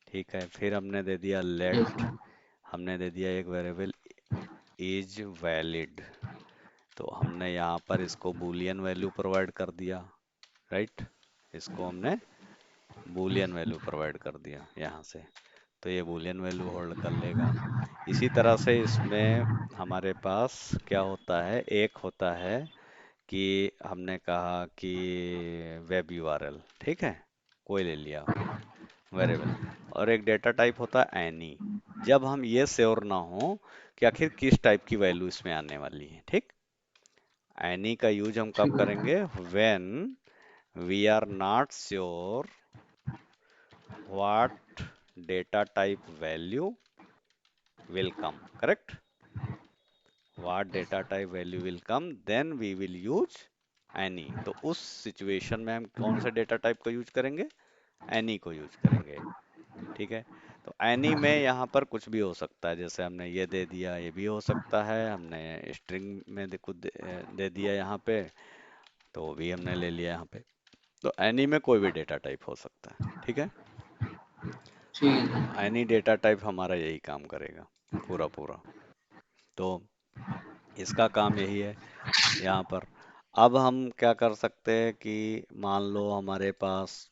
ठीक है। फिर हमने दे दिया यस लेट, सर। हमने दे दिया एक वेरिएबल इज वैलिड। तो हमने यहाँ पर इसको बूलियन वैल्यू प्रोवाइड कर दिया, राइट। इसको हमने बूलियन वैल्यू प्रोवाइड कर दिया यहाँ से, तो ये बूलियन वैल्यू होल्ड कर लेगा। इसी तरह से इसमें हमारे पास क्या होता है, एक होता है कि हमने कहा कि वेब यूआरएल, ठीक है, कोई ले लिया वेरिएबल। और एक डेटा टाइप होता है एनी, जब हम ये श्योर ना हो कि आखिर किस टाइप की वैल्यू इसमें आने वाली है, ठीक। एनी का यूज हम कब ठीक है। करेंगे, when we are not sure what data type value will come, correct. What data type value will come, then we will use any. तो उस सिचुएशन में हम कौन से डेटा टाइप को यूज करेंगे, एनी को यूज करेंगे, ठीक है। तो एनी में यहाँ पर कुछ भी हो सकता है, जैसे हमने ये दे दिया, ये भी हो सकता है, हमने स्ट्रिंग में कुछ दे दिया यहाँ पे, तो वो भी हमने ले लिया यहाँ पे। तो एनी में कोई भी डेटा टाइप हो सकता है, ठीक है। ठीक तो है। एनी डेटा टाइप हमारा यही काम करेगा पूरा पूरा। तो इसका काम यही है यहाँ पर। अब हम क्या कर सकते हैं कि मान लो हमारे पास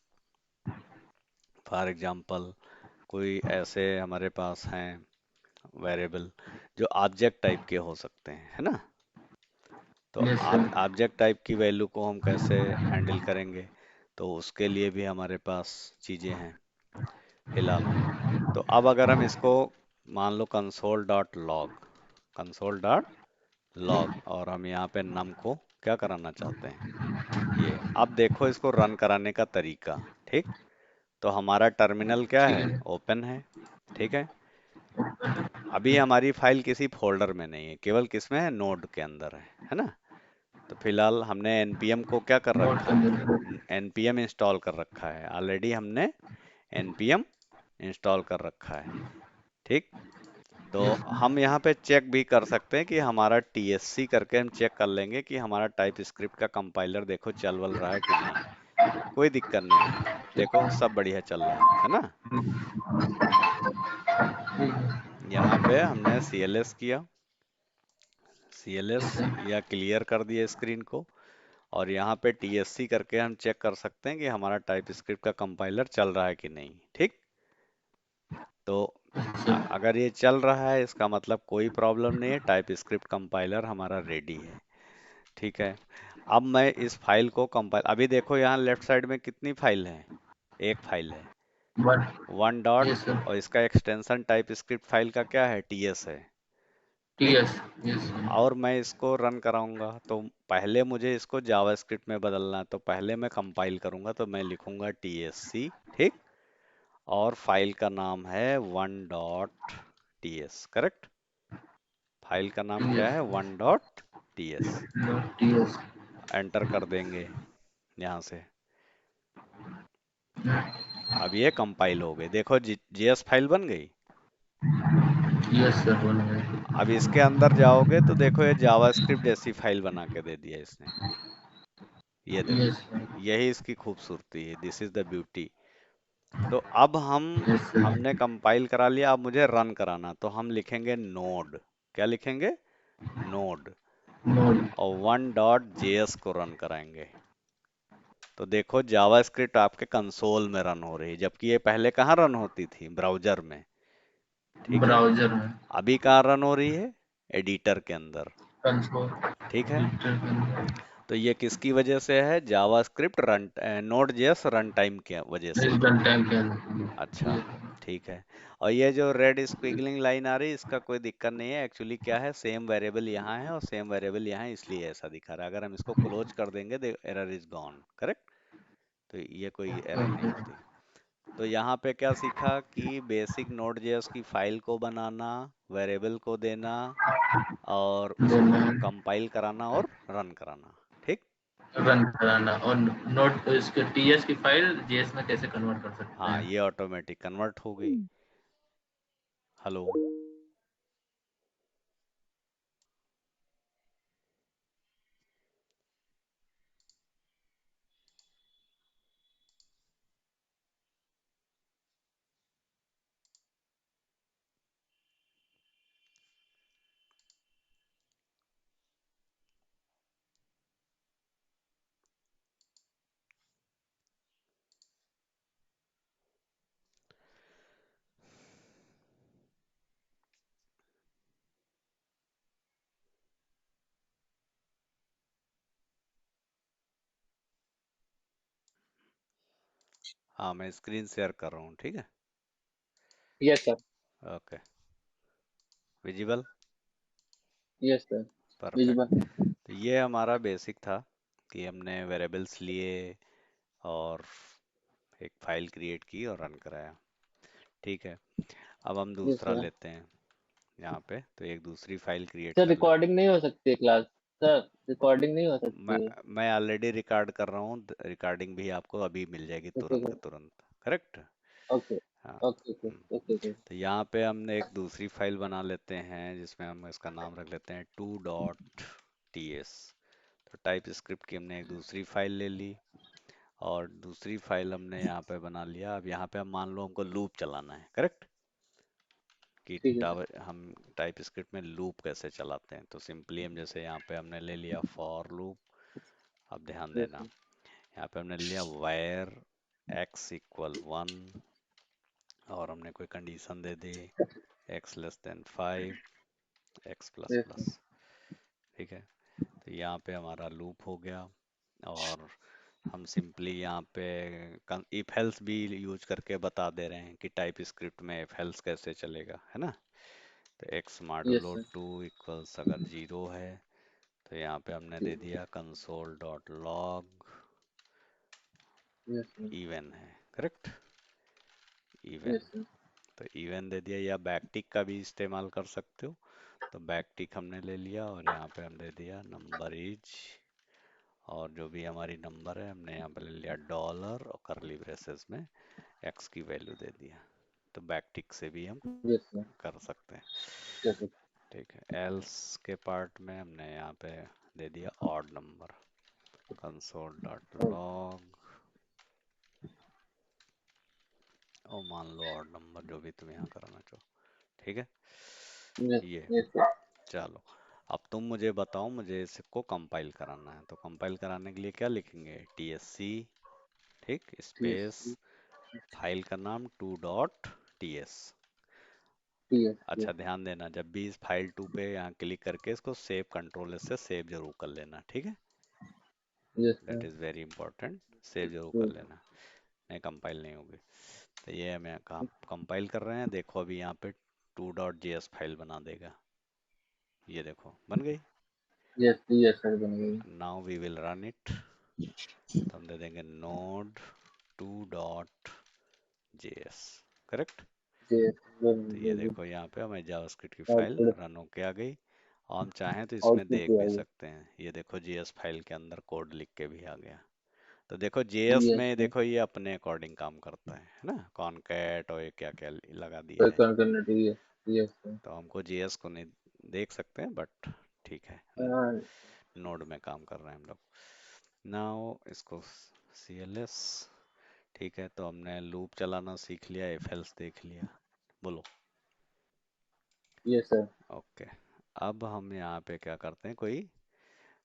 फॉर एग्जांपल कोई ऐसे हमारे पास हैं वेरिएबल जो ऑब्जेक्ट टाइप के हो सकते हैं, है ना। तो यस सर। ऑब्जेक्ट टाइप की वैल्यू को हम कैसे हैंडल करेंगे, तो उसके लिए भी हमारे पास चीज़ें हैं फिलहाल। तो अब अगर हम इसको मान लो console dot log, console dot log, और हम यहाँ पे नम को क्या कराना चाहते हैं, ये। अब देखो इसको रन कराने का तरीका, ठीक। तो हमारा टर्मिनल क्या ठीक है, है। ओपन है, ठीक है। अभी हमारी फाइल किसी फोल्डर में नहीं है, केवल किस में है, नोड के अंदर है ना। तो फिलहाल हमने npm को क्या कर नोट रखा कर है, देना। npm इंस्टॉल कर रखा है ऑलरेडी, हमने npm इंस्टॉल कर रखा है, ठीक। तो यस हम यहाँ पे चेक भी कर सकते हैं कि हमारा tsc करके हम चेक कर लेंगे कि हमारा टाइप स्क्रिप्ट का कंपाइलर देखो चल वल रहा है कि नहीं। कोई दिक्कत नहीं है, देखो सब बढ़िया चल रहा है ना। ठीक है। यहाँ पे हमने cls किया, cls यस सर। या क्लियर कर दिया स्क्रीन को। और यहाँ पे tsc करके हम चेक कर सकते हैं कि हमारा टाइप स्क्रिप्ट का कंपाइलर चल रहा है कि नहीं, ठीक। तो अच्छा। अगर ये चल रहा है इसका मतलब कोई प्रॉब्लम नहीं है, टाइप स्क्रिप्ट कंपाइलर हमारा रेडी है, ठीक है। अब मैं इस फाइल को कंपाइल, अभी देखो यहाँ लेफ्ट साइड में कितनी फाइल है, एक फाइल है, one. One dot. Yes sir. और इसका एक्सटेंशन टाइप स्क्रिप्ट फाइल का क्या है, ts है, टी ठीक। एस। Yes sir. और मैं इसको रन कराऊंगा तो पहले मुझे इसको जावास्क्रिप्ट में बदलना है, तो पहले मैं कंपाइल करूंगा तो मैं लिखूंगा tsc, ठीक। और फाइल का नाम है one dot ts, correct. File का नाम टी क्या एस। है, one dot ts। Note T S. Enter कर देंगे यहाँ से। अब ये कंपाइल हो गई, देखो जीएस फाइल बन गई। यस सर, बन गए। अब इसके अंदर जाओगे तो देखो ये जावास्क्रिप्ट जैसी फाइल बना के दे दिया इसने, ये देखो। Yes sir. यही इसकी खूबसूरती है, दिस इज द ब्यूटी। तो अब यस सर। हमने कंपाइल करा लिया, अब मुझे रन कराना, तो हम लिखेंगे नोड, क्या लिखेंगे, नोड। नोट। और वन डॉट जेएस को रन कराएंगे। तो देखो जावास्क्रिप्ट आपके कंसोल में रन हो रही है, जबकि ये पहले कहाँ रन होती थी, ब्राउजर में, ठीक है। ब्राउजर में। अभी कहाँ रन हो रही है, एडिटर के अंदर। कंसोल ठीक है, एडिटर के अंदर, तो ये किसकी वजह से है? JavaScript run node JS run time की वजह से। इस रन टाइम के अंदर अच्छा, ठीक है। और ये जो रेड स्क्विगलिंग लाइन आ रही है, इसका कोई दिक्कत नहीं है। एक्चुअली क्या है, सेम वेरिएबल यहाँ है और सेम वेरिएबल यहाँ है, इसलिए ऐसा दिखा रहा है। अगर हम इसको क्लोज कर देंगे, एरर इज गॉन, करेक्ट। तो ये कोई एरर नहीं ओके, होती। तो यहाँ पे क्या सीखा कि बेसिक नोड जेएस की फाइल को बनाना, वेरिएबल को देना, और देन उसको कंपाइल कराना और रन कराना। ठीक। रन कराना, और नोट इसके टीएस की फाइल जेएस में कैसे कन्वर्ट कर सकते हाँ, हैं। ये ऑटोमेटिक कन्वर्ट हो गई। हेलो। हाँ, मैं स्क्रीन शेयर कर रहा हूँ, ठीक है। Yes sir. Okay, visible. Yes sir. Perfect. Visible. तो ये हमारा बेसिक था कि हमने वेरिएबल्स लिए और एक फाइल क्रिएट की और रन कराया। ठीक है, अब हम यस दूसरा सर। लेते हैं। यहाँ पे तो एक दूसरी फाइल क्रिएट सर कर ले। रिकॉर्डिंग नहीं हो सकती है क्लास। सर रिकॉर्डिंग नहीं हो मैं सकती है। मैं ऑलरेडी रिकॉर्ड कर रहा हूँ। रिकॉर्डिंग भी आपको अभी मिल जाएगी, तो ठीक तुरंत है। के तुरंत। करेक्ट। ओके। हाँ। ओके ओके हम्म, ओके ओके। तो यहाँ पे हमने एक दूसरी फाइल बना लेते हैं, जिसमें हम इसका नाम रख लेते हैं 2.ts। तो टाइप स्क्रिप्ट की हमने एक दूसरी फाइल ले ली, और दूसरी फाइल हमने यहाँ पे बना लिया। अब यहाँ पे हम मान लो हमको लूप चलाना है, करेक्ट। कि ठीक है सर। टावर हम टाइप स्क्रिप्ट में लूप कैसे चलाते हैं, तो सिंपली हम जैसे यहाँ पे हमने ले लिया फॉर लूप। अब ध्यान यस देना, सर। यहाँ पे हमने लिया वायर x इक्वल 1, और हमने कोई कंडीशन दे दी x less than 5, x plus yes plus. Sir. ठीक है, तो यहाँ पे हमारा लूप हो गया। और हम सिंपली यहाँ पे इफ हेल्स भी यूज करके बता दे रहे हैं कि टाइप स्क्रिप्ट में इफ हेल्स कैसे चलेगा, है ना। तो x yes modulo sir. 2 equals अगर 0 है, तो यहाँ पे हमने दे दिया console dot log yes sir. Even है, करेक्ट। इवन। Yes sir. तो इवन दे दिया, या बैकटिक का भी इस्तेमाल कर सकते हो। तो बैकटिक हमने ले लिया, और यहाँ पे हम दे दिया नंबर इज, और जो भी हमारी नंबर है हमने यहाँ पे ले लिया डॉलर, और करली ब्रेसेस में एक्स की वैल्यू दे दिया। तो बैकटिक से भी हम यस सर। कर सकते हैं। Yes sir. ठीक है, एल्स के पार्ट में हमने यहाँ पे दे दिया odd number, console dot log, और मान लो ऑड नंबर जो भी तुम यहाँ कराना चाहो। ठीक है, यस ये। Yes sir. चलो, अब तुम मुझे बताओ, मुझे इसको कंपाइल कराना है। तो कंपाइल कराने के लिए क्या लिखेंगे? TSC, ठीक, यस स्पेस फाइल का नाम 2.ts। यस अच्छा, यस ध्यान देना, जब भी इस फाइल 2 पे यहाँ क्लिक करके इसको सेव कंट्रोल एस से सेव जरूर कर लेना, ठीक है। Yes that sir. Is very important, save जरूर कर लेना, नहीं कंपाइल नहीं होगी। तो ये हम यहाँ कंपाइल कर रहे हैं, देखो अभी यहाँ पे 2.js फाइल बना देगा। ये देखो बन गई। यस यस सर बन गई। Now we will run it. तो हम दे देंगे नोड 2.js, करेक्ट। यस बन तो ये गई। देखो यहाँ पे हमारी जावास्क्रिप्ट की फाइल आउटपुट रन होके आ गई। और हम चाहें तो इसमें आउटपुट देख भी आ भी गई। सकते हैं। ये देखो जेएस फाइल के अंदर कोड लिख के भी आ गया। तो देखो जेएस यस में, सर। देखो ये अपने अकॉर्डिंग काम करता है ना। कॉनकैट और ये क्या क्या लगा दिया कोई है। कंटिन्यूटी। Yes yes sir. तो हमको जेएस को नहीं देख सकते हैं, बट ठीक है, हाँ। नोड में काम कर रहे हैं हम लोग। नाउ इसको CLS। ठीक है, तो हमने लूप चलाना सीख लिया, इफ एल्स देख लिया। बोलो। Yes sir. ओके, अब हम यहाँ पे क्या करते हैं, कोई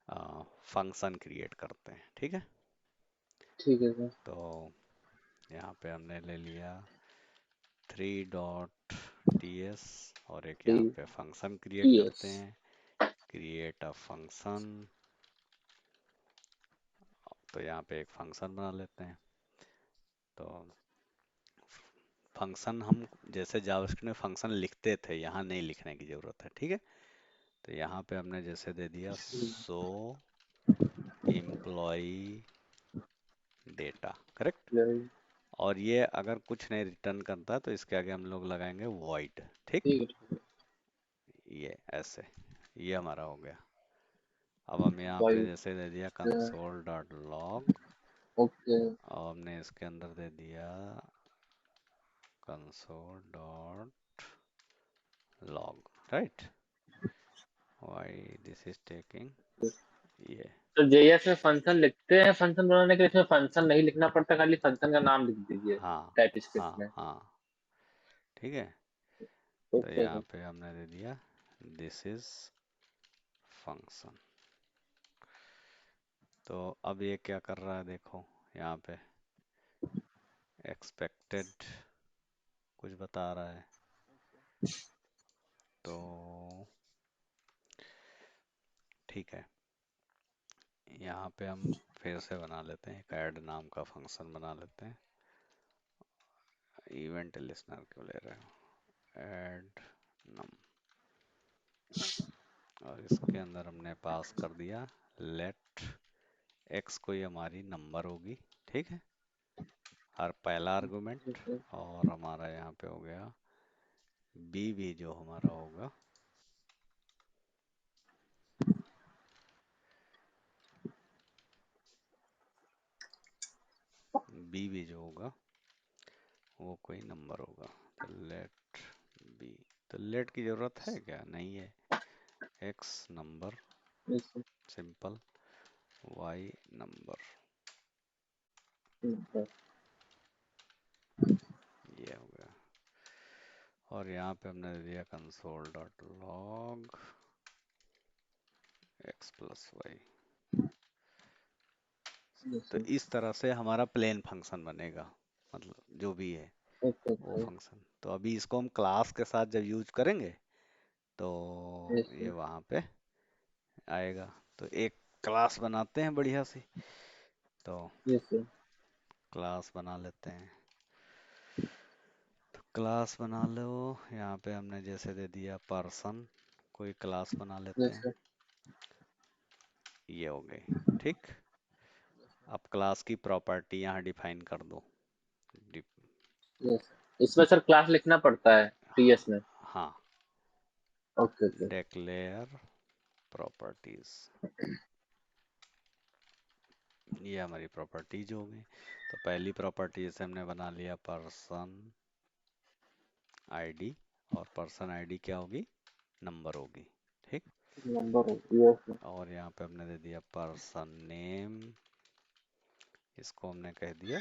फंक्शन क्रिएट करते हैं, ठीक है। ठीक है तो यहाँ पे हमने ले लिया 3.ts ts, और एक टी यहाँ पे फंक्शन क्रिएट टी करते एस हैं, क्रिएट अ फंक्शन। तो यहाँ पे एक फंक्शन बना लेते हैं। तो फंक्शन हम जैसे जावास्क्रिप्ट में फंक्शन लिखते थे, यहाँ नहीं लिखने की जरूरत है, ठीक है। तो यहाँ पे हमने जैसे दे दिया सो एम्प्लॉय डेटा, करेक्ट। और ये अगर कुछ नहीं रिटर्न करता तो इसके आगे हम लोग लगाएंगे void, ठीक। ठीक है ये ऐसे, ये हमारा हो गया। अब हम यहाँ पे वाइट जैसे दे दिया कंसोल डॉट लॉग, ओके और हमने इसके अंदर दे दिया console dot log, right. Why this is taking, ये तो जेएस में फंक्शन लिखते हैं, फंक्शन बनाने के लिए इसमें फंक्शन नहीं लिखना पड़ता, खाली फंक्शन का नाम लिख दीजिए हाँ टाइप हाँ स्क्रिप्ट में। हाँ, ठीक है। तो ओके यहाँ पे हमने दे दिया दिस इज फंक्शन। तो अब ये क्या कर रहा है देखो, यहाँ पे एक्सपेक्टेड कुछ बता रहा है। तो ठीक है, यहाँ पे हम फिर से बना लेते हैं, एक ऐड नाम का फंक्शन बना लेते हैं। इवेंट लिसनर क्यों ले रहे हो, ऐड नम, और इसके अंदर हमने पास कर दिया लेट एक्स, कोई हमारी नंबर होगी, ठीक है, हर पहला आर्गुमेंट। और हमारा यहाँ पे हो गया बी भी जो हमारा होगा, बी भी जो होगा वो कोई नंबर होगा। तो लेट बी, तो लेट की जरूरत है क्या, नहीं है। X number simple, Y number, ये हो गया। और यहाँ पे हमने दे दिया console dot log X plus Y. तो इस तरह से हमारा प्लेन फंक्शन बनेगा, मतलब जो भी है वो फंक्शन। तो अभी इसको हम क्लास के साथ जब यूज करेंगे तो ये वहाँ पे आएगा। तो एक क्लास बनाते हैं बढ़िया सी, तो क्लास बना लेते हैं। तो क्लास बना लो, यहाँ पे हमने जैसे दे दिया पर्सन, कोई क्लास बना लेते हैं, ये हो गई, ठीक। अब क्लास की प्रॉपर्टी यहाँ डिफाइन कर दो। इसमें सर क्लास लिखना पड़ता है टीएस में। हाँ, ओके ओके डिक्लेयर प्रॉपर्टीज, ये हमारी प्रॉपर्टीज हो गई। तो पहली प्रॉपर्टी जैसे हमने बना लिया पर्सन आईडी, और पर्सन आईडी क्या होगी, नंबर होगी, ठीक। नंबर और यहाँ पे हमने दे दिया पर्सन नेम, इसको हमने कह दिया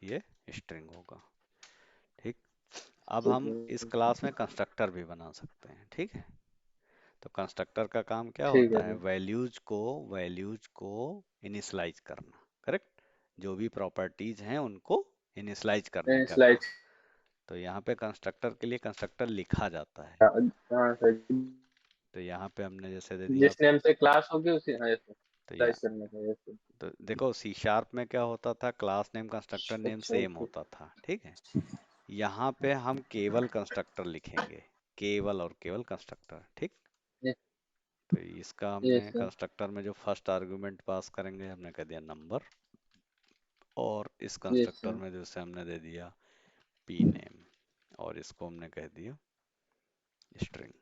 ये स्ट्रिंग होगा, ठीक। अब हम इस क्लास में कंस्ट्रक्टर भी बना सकते हैं, ठीक है। तो कंस्ट्रक्टर का काम क्या ठीक होता है, है वैल्यूज को इनिशलाइज करना, करेक्ट। जो भी प्रॉपर्टीज हैं उनको इनिशलाइज करने का काम। स्लाइड। तो यहाँ पे कंस्ट्रक्टर के लिए कंस्ट्रक्टर लिखा जाता है। हाँ सर, तो यहाँ पे हमने जैसे दे दिया, जिस नेम से क्लास होगी उसी तो स्लाइड करने का yes, तो देखो सी शार्प में क्या होता था, क्लास नेम कंस्ट्रक्टर नेम अच्छा सेम ओके होता था, ठीक है। यहाँ पे हम केवल कंस्ट्रक्टर लिखेंगे, केवल और केवल कंस्ट्रक्टर, ठीक। तो इसका हमने यस सर कंस्ट्रक्टर में जो फर्स्ट आर्गुमेंट पास करेंगे हमने कह दिया नंबर, और इस यस कंस्ट्रक्टर सर में जैसे हमने दे दिया पी नेम, और इसको हमने कह दिया स्ट्रिंग।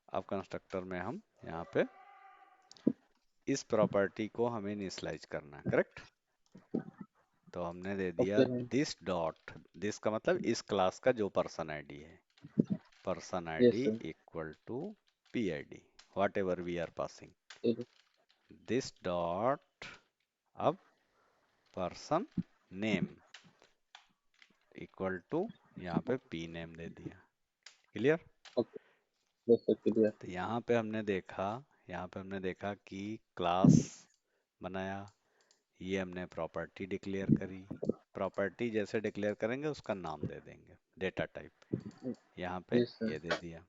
अब कंस्ट्रक्टर में हम यहाँ पे इस प्रॉपर्टी को हमें इनिशियलाइज करना है, करेक्ट। तो हमने दे दिया ओके दिस डॉट, दिस का मतलब इस क्लास का जो पर्सन आईडी है, person yes ID sir equal to P I D, whatever we are passing, ठीक है दिस डॉट, अब पर्सन नेम इक्वल टू, यहाँ पे पी नेम दे दिया, clear. Okay yes sir clear तो यहाँ पे हमने देखा कि क्लास बनाया, ये हमने प्रॉपर्टी डिक्लेयर करी। प्रॉपर्टी जैसे डिक्लेयर करेंगे उसका नाम दे देंगे, डेटा टाइप। यहाँ पे यस सर। ये दे दिया।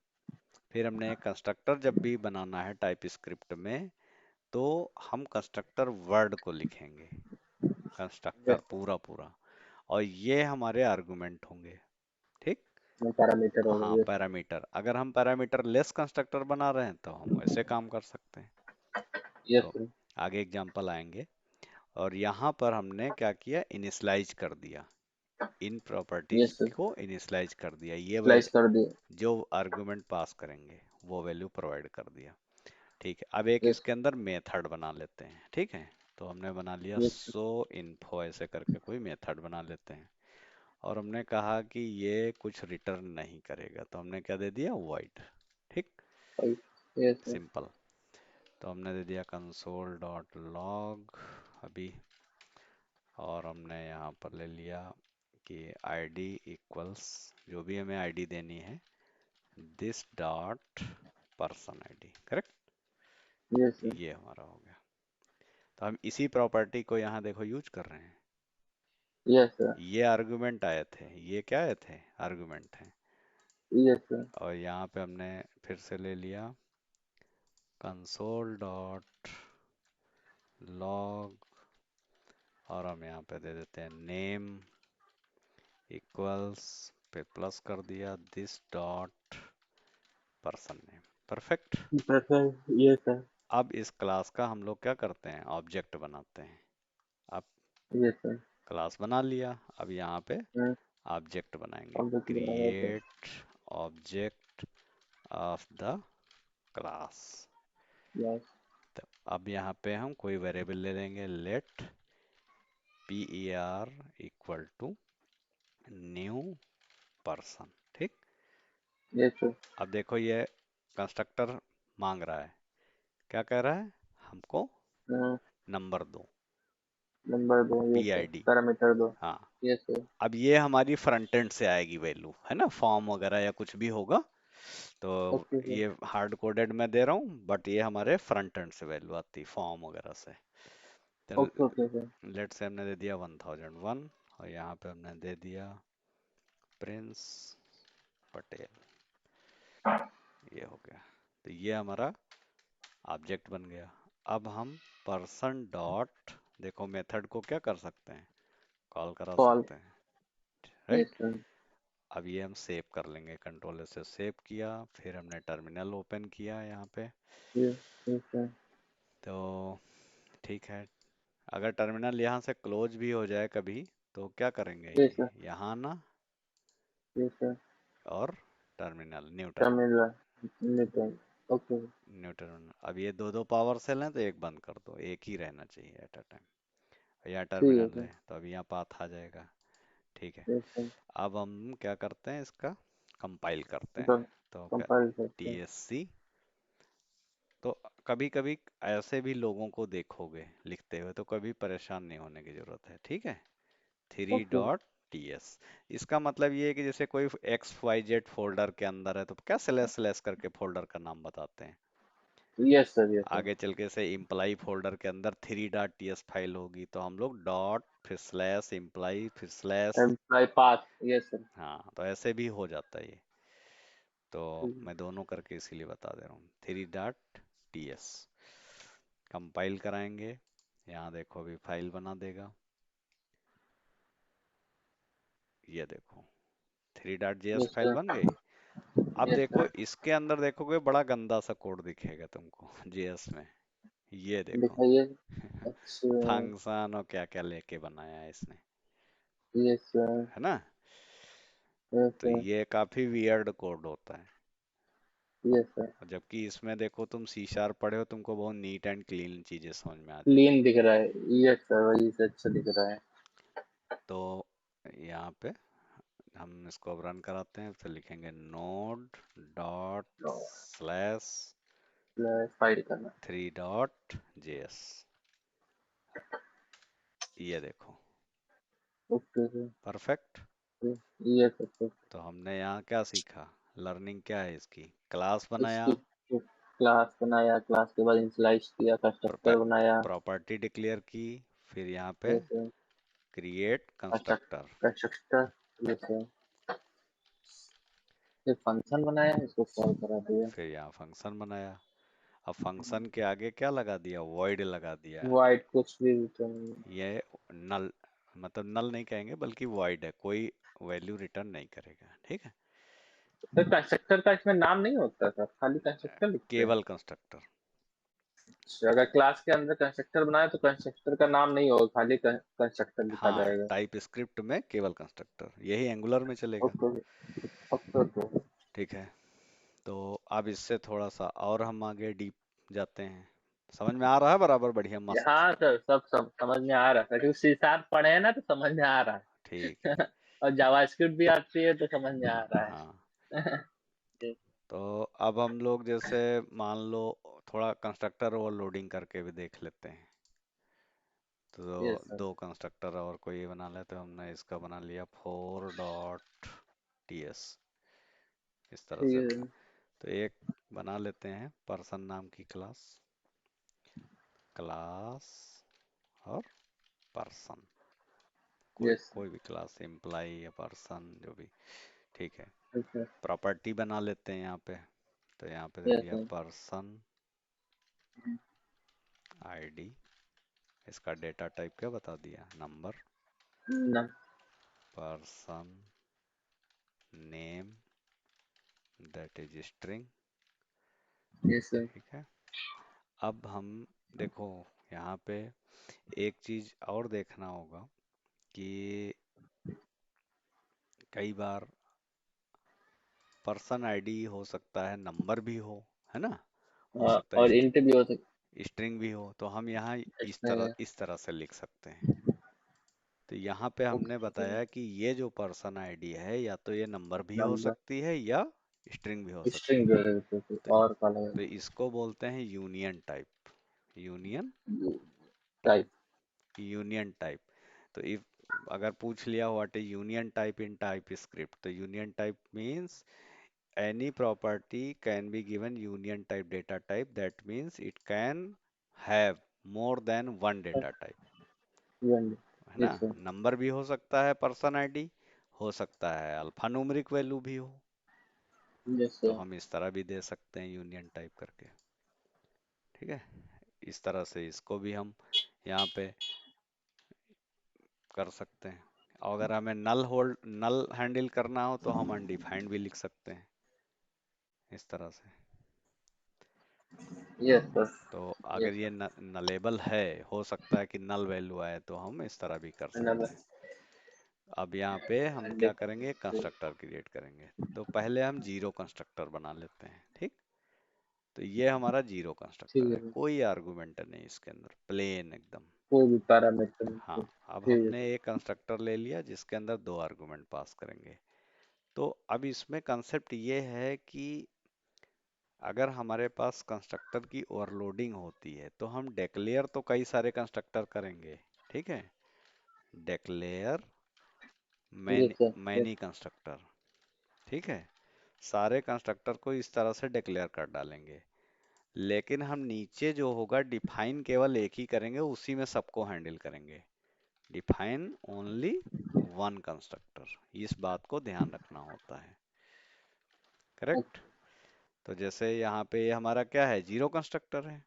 फिर हमने कंस्ट्रक्टर जब भी बनाना है टाइप स्क्रिप्ट में, तो हम कंस्ट्रक्टर वर्ड को लिखेंगे, कंस्ट्रक्टर यस पूरा पूरा, और ये हमारे आर्गुमेंट होंगे। ठीक। पैरामीटर हो हाँ, गया। पैरामीटर। अगर हम पैरामीटर लेस कंस्ट्रक्टर बना रहे हैं तो हम वैसे काम कर सकते हैं। यस तो सर। आगे एग्जांपल आएंगे। और यहाँ पर हमने क्या किया, इनिशलाइज कर दिया, इन प्रॉपर्टीज यस सर। को इनिशलाइज कर दिया, ये स्लाइस कर दिए। जो आर्गुमेंट पास करेंगे वो वैल्यू प्रोवाइड कर दिया। ठीक है, अब एक यस इसके अंदर मेथड बना लेते हैं। ठीक है, तो हमने बना लिया यस सो इन्फो, ऐसे करके कोई मेथड बना लेते हैं। और हमने कहा कि ये कुछ रिटर्न नहीं करेगा, तो हमने क्या दे दिया, void। ठीक, यस सर। सिंपल। तो हमने दे दिया कंसोल डॉट लॉग अभी, और हमने यहाँ पर ले लिया कि id इक्वल्स, जो भी हमें id देनी है, this dot person id, correct. Yes sir. ये हमारा हो गया। तो हम इसी प्रॉपर्टी को यहाँ देखो यूज कर रहे हैं। Yes sir. ये आर्गुमेंट आए थे, ये क्या आए थे, आर्गुमेंट हैं। Yes sir. और यहाँ पे हमने फिर से ले लिया कंसोल डॉट लॉग, और हम यहाँ पे दे देते हैं नेम इक्वल्स, पे प्लस कर दिया this dot person name. Perfect. Yes sir. अब इस क्लास का हम लोग क्या करते हैं, ऑब्जेक्ट बनाते हैं। अब यस सर। क्लास बना लिया, अब यहाँ पे ऑब्जेक्ट बनाएंगे, ऑब्जेक्ट बनाया था। Create object of the class. Yes. तो अब यहाँ पे हम कोई वेरिएबल ले लेंगे, let per equal to new person. ठीक। Yes sir. अब देखो ये कंस्ट्रक्टर मांग रहा है, क्या कह रहा है, हमको नंबर दो, नंबर दो। Yes sir. PID। पैरामीटर दो। हाँ, यस सर। अब ये हमारी फ्रंट एंड से आएगी वैल्यू, है ना, फॉर्म वगैरह या कुछ भी होगा तो ओके सर। ये हार्ड कोडेड में दे रहा हूँ, बट ये हमारे फ्रंट एंड से वैल्यू आती फॉर्म वगैरह से। तो ओके ओके सर। लेट से हमने दे दिया 1001, और यहाँ पे हमने दे दिया प्रिंस पटेल, ये हो गया। तो ये हमारा ऑब्जेक्ट बन गया। अब हम पर्सन डॉट, देखो मेथड को क्या कर सकते हैं, कॉल करा कॉल। सकते हैं, यस राइट। सर। अब ये हम सेव कर लेंगे, कंट्रोल से सेव किया, फिर हमने टर्मिनल ओपन किया यहाँ पे। Yes yes sir. तो ठीक है, अगर टर्मिनल यहाँ से क्लोज भी हो जाए कभी, तो क्या करेंगे, यस ये सर। यहाँ ना, यस सर। और terminal, new terminal. Newton. Okay. New terminal. अब ये दो दो पावर सेल हैं तो एक बंद कर दो, एक ही रहना चाहिए एट अ टाइम। यहाँ ठीक है टर्मिनल सर। है तो अब यहाँ पाथ आ जाएगा। ठीक है, यस सर। अब हम क्या करते हैं, इसका कंपाइल करते हैं। डन। तो क्या, कंपाइल करते हैं। TSC। तो कभी कभी ऐसे भी लोगों को देखोगे लिखते हुए, तो कभी परेशान नहीं होने की जरूरत है। ठीक है, three okay. Dot T S, इसका मतलब ये है कि जैसे कोई XYZ फोल्डर के अंदर है तो क्या स्लैश स्लैश करके फोल्डर का नाम बताते हैं। Yes sir. Yes sir. आगे चल के से इम्प्लाई फोल्डर के अंदर 3.ts फाइल होगी तो हम लोग डॉट फिर स्लैश इम्प्लाई फिर slash. Employee path. Yes sir. हाँ, तो ऐसे भी हो जाता है ये। तो ठीक है। मैं दोनों करके इसीलिए बता दे रहा हूँ, 3.ts। कंपाइल कराएंगे, यहाँ देखो अभी फाइल बना देगा, ये देखो 3.js यस फाइल सर। बन गई। अब यस देखो सर। इसके अंदर देखोगे बड़ा गंदा सा कोड दिखेगा तुमको JS में, ये देखो दिखाइए। अच्छा। फंक्शन और क्या क्या लेके बनाया है इसने, यस सर। है ना। यस तो सर। ये काफी वियर्ड कोड होता है। Yes sir. और जबकि इसमें देखो तुम C# पढ़े हो, तुमको बहुत नीट एंड क्लीन चीजें समझ में आ जाएगी। क्लीन दिख रहा है। यस सर, वही से अच्छा दिख रहा है। तो यहाँ पे हम इसको अब रन कराते हैं, फिर लिखेंगे नोड डॉट स्लैश फाइल करना। 3.js, ये देखो okay sir. Perfect. Yes sir. तो हमने यहाँ क्या सीखा, लर्निंग क्या है इसकी, क्लास बनाया, इसकी क्लास बनाया, क्लास के बाद इनिशियलाइज किया, कंस्ट्रक्टर बनाया। प्रॉपर्टी डिक्लेयर की, फिर यहाँ पे यस सर। क्रिएट अच्छा। कंस्ट्रक्टर। कंस्ट्रक्टर। Yes sir. फिर फंक्शन बनाया, उसको कॉल करा दिया। फिर यहाँ फंक्शन बनाया। अब फंक्शन के आगे क्या लगा दिया? वॉइड लगा दिया। वाइट कुछ भी रिटर्न। ये नल, मतलब नल नहीं कहेंगे बल्कि वॉइड है, कोई वैल्यू रिटर्न नहीं करेगा। ठीक है, तो कंस्ट्रक्टर का इसमें नाम नहीं होता सर, खाली कंस्ट्रक्टर लिखते हैं। केवल कंस्ट्रक्टर। अच्छा, अगर क्लास के अंदर कंस्ट्रक्टर बनाए तो कंस्ट्रक्टर का नाम नहीं होगा, खाली कंस्ट्रक्टर लिखा हाँ, जाएगा। टाइप स्क्रिप्ट में केवल कंस्ट्रक्टर, यही एंगुलर में चलेगा। Okay okay okay. ठीक है, तो अब इससे थोड़ा सा और हम आगे डीप जाते हैं। समझ में आ रहा है? बराबर, बढ़िया, मस्त। हाँ सर, सब सब समझ में आ रहा है, क्योंकि सी शार्प पढ़े हैं ना तो समझ में आ रहा ठीक है। है। और जावास्क्रिप्ट भी आती है तो समझ में आ रहा हाँ, है। तो अब हम लोग जैसे मान लो थोड़ा कंस्ट्रक्टर ओवरलोडिंग करके भी देख लेते हैं। तो यस सर। दो कंस्ट्रक्टर और कोई बना लेते हैं। हमने इसका बना लिया 4.ts, इस तरह से ठीक बना। है। तो एक बना लेते हैं पर्सन नाम की क्लास, क्लास और पर्सन, कोई यस सर। कोई भी क्लास, एम्प्लाई या पर्सन, जो भी। ठीक है, ठीक है। प्रॉपर्टी बना लेते हैं यहाँ पे। तो यहाँ पे दे यस दिया सर। पर्सन आईडी, इसका डेटा टाइप क्या बता दिया? नंबर। ना। Person name, that is string. Yes sir. ठीक है, अब हम देखो यहाँ पे एक चीज और देखना होगा कि कई बार पर्सन आईडी हो सकता है नंबर भी है ना, हो सकता है और इंट भी हो सकता स्ट्रिंग भी हो। तो हम यहाँ है। इस तरह से लिख सकते हैं। तो यहाँ पे हमने ओके। बताया कि ये जो पर्सन आईडी है या तो ये नंबर भी हो नंबर सकती है या स्ट्रिंग भी हो सकती स्ट्रिंग है। भी हो सकता है, तो, और कॉलम तो इसको बोलते हैं union type. Union type. Union type. तो इफ अगर पूछ लिया what is union type in TypeScript, तो union type means any property can be given union type data type. That means it can have more than one data type, है ना। Yes sir. Number भी हो सकता है, person ID हो सकता है, अल्फा न्यूमेरिक वैल्यू भी हो। यस तो सर। हम इस तरह भी दे सकते हैं यूनियन टाइप करके। ठीक है, इस तरह से इसको भी हम यहाँ पे कर सकते हैं। और अगर हमें नल हैंडल करना हो तो हम अनडिफाइंड भी लिख सकते हैं इस तरह से। Yes sir. तो अगर यस ये नलेबल है, हो सकता है कि नल वैल्यू आए, तो हम इस तरह भी कर सकते सर। हैं। अब यहाँ पे हम क्या करेंगे? कंस्ट्रक्टर क्रिएट करेंगे। तो पहले हम जीरो कंस्ट्रक्टर बना लेते हैं। ठीक, तो ये हमारा जीरो ठीक कंस्ट्रक्टर है, है। कोई आर्गुमेंट नहीं इसके अंदर, प्लेन एकदम। कोई भी पैरामीटर हाँ, नहीं। अब ठीक है हमने सर। एक कंस्ट्रक्टर ले लिया जिसके अंदर दो आर्गुमेंट पास करेंगे। तो अब इसमें कंसेप्ट ये है कि अगर हमारे पास कंस्ट्रक्टर की ओवरलोडिंग होती है तो हम डेक्लेयर तो कई सारे कंस्ट्रक्टर करेंगे। ठीक है, declare yes many sir. Yes. Many constructor. ठीक है, सारे कंस्ट्रक्टर को इस तरह से डिक्लेयर कर डालेंगे। लेकिन हम नीचे जो होगा डिफाइन केवल एक ही करेंगे, उसी में सबको हैंडल करेंगे। डिफाइन ओनली वन कंस्ट्रक्टर, इस बात को ध्यान रखना होता है। करेक्ट। तो जैसे यहाँ पे ये हमारा क्या है? जीरो कंस्ट्रक्टर है।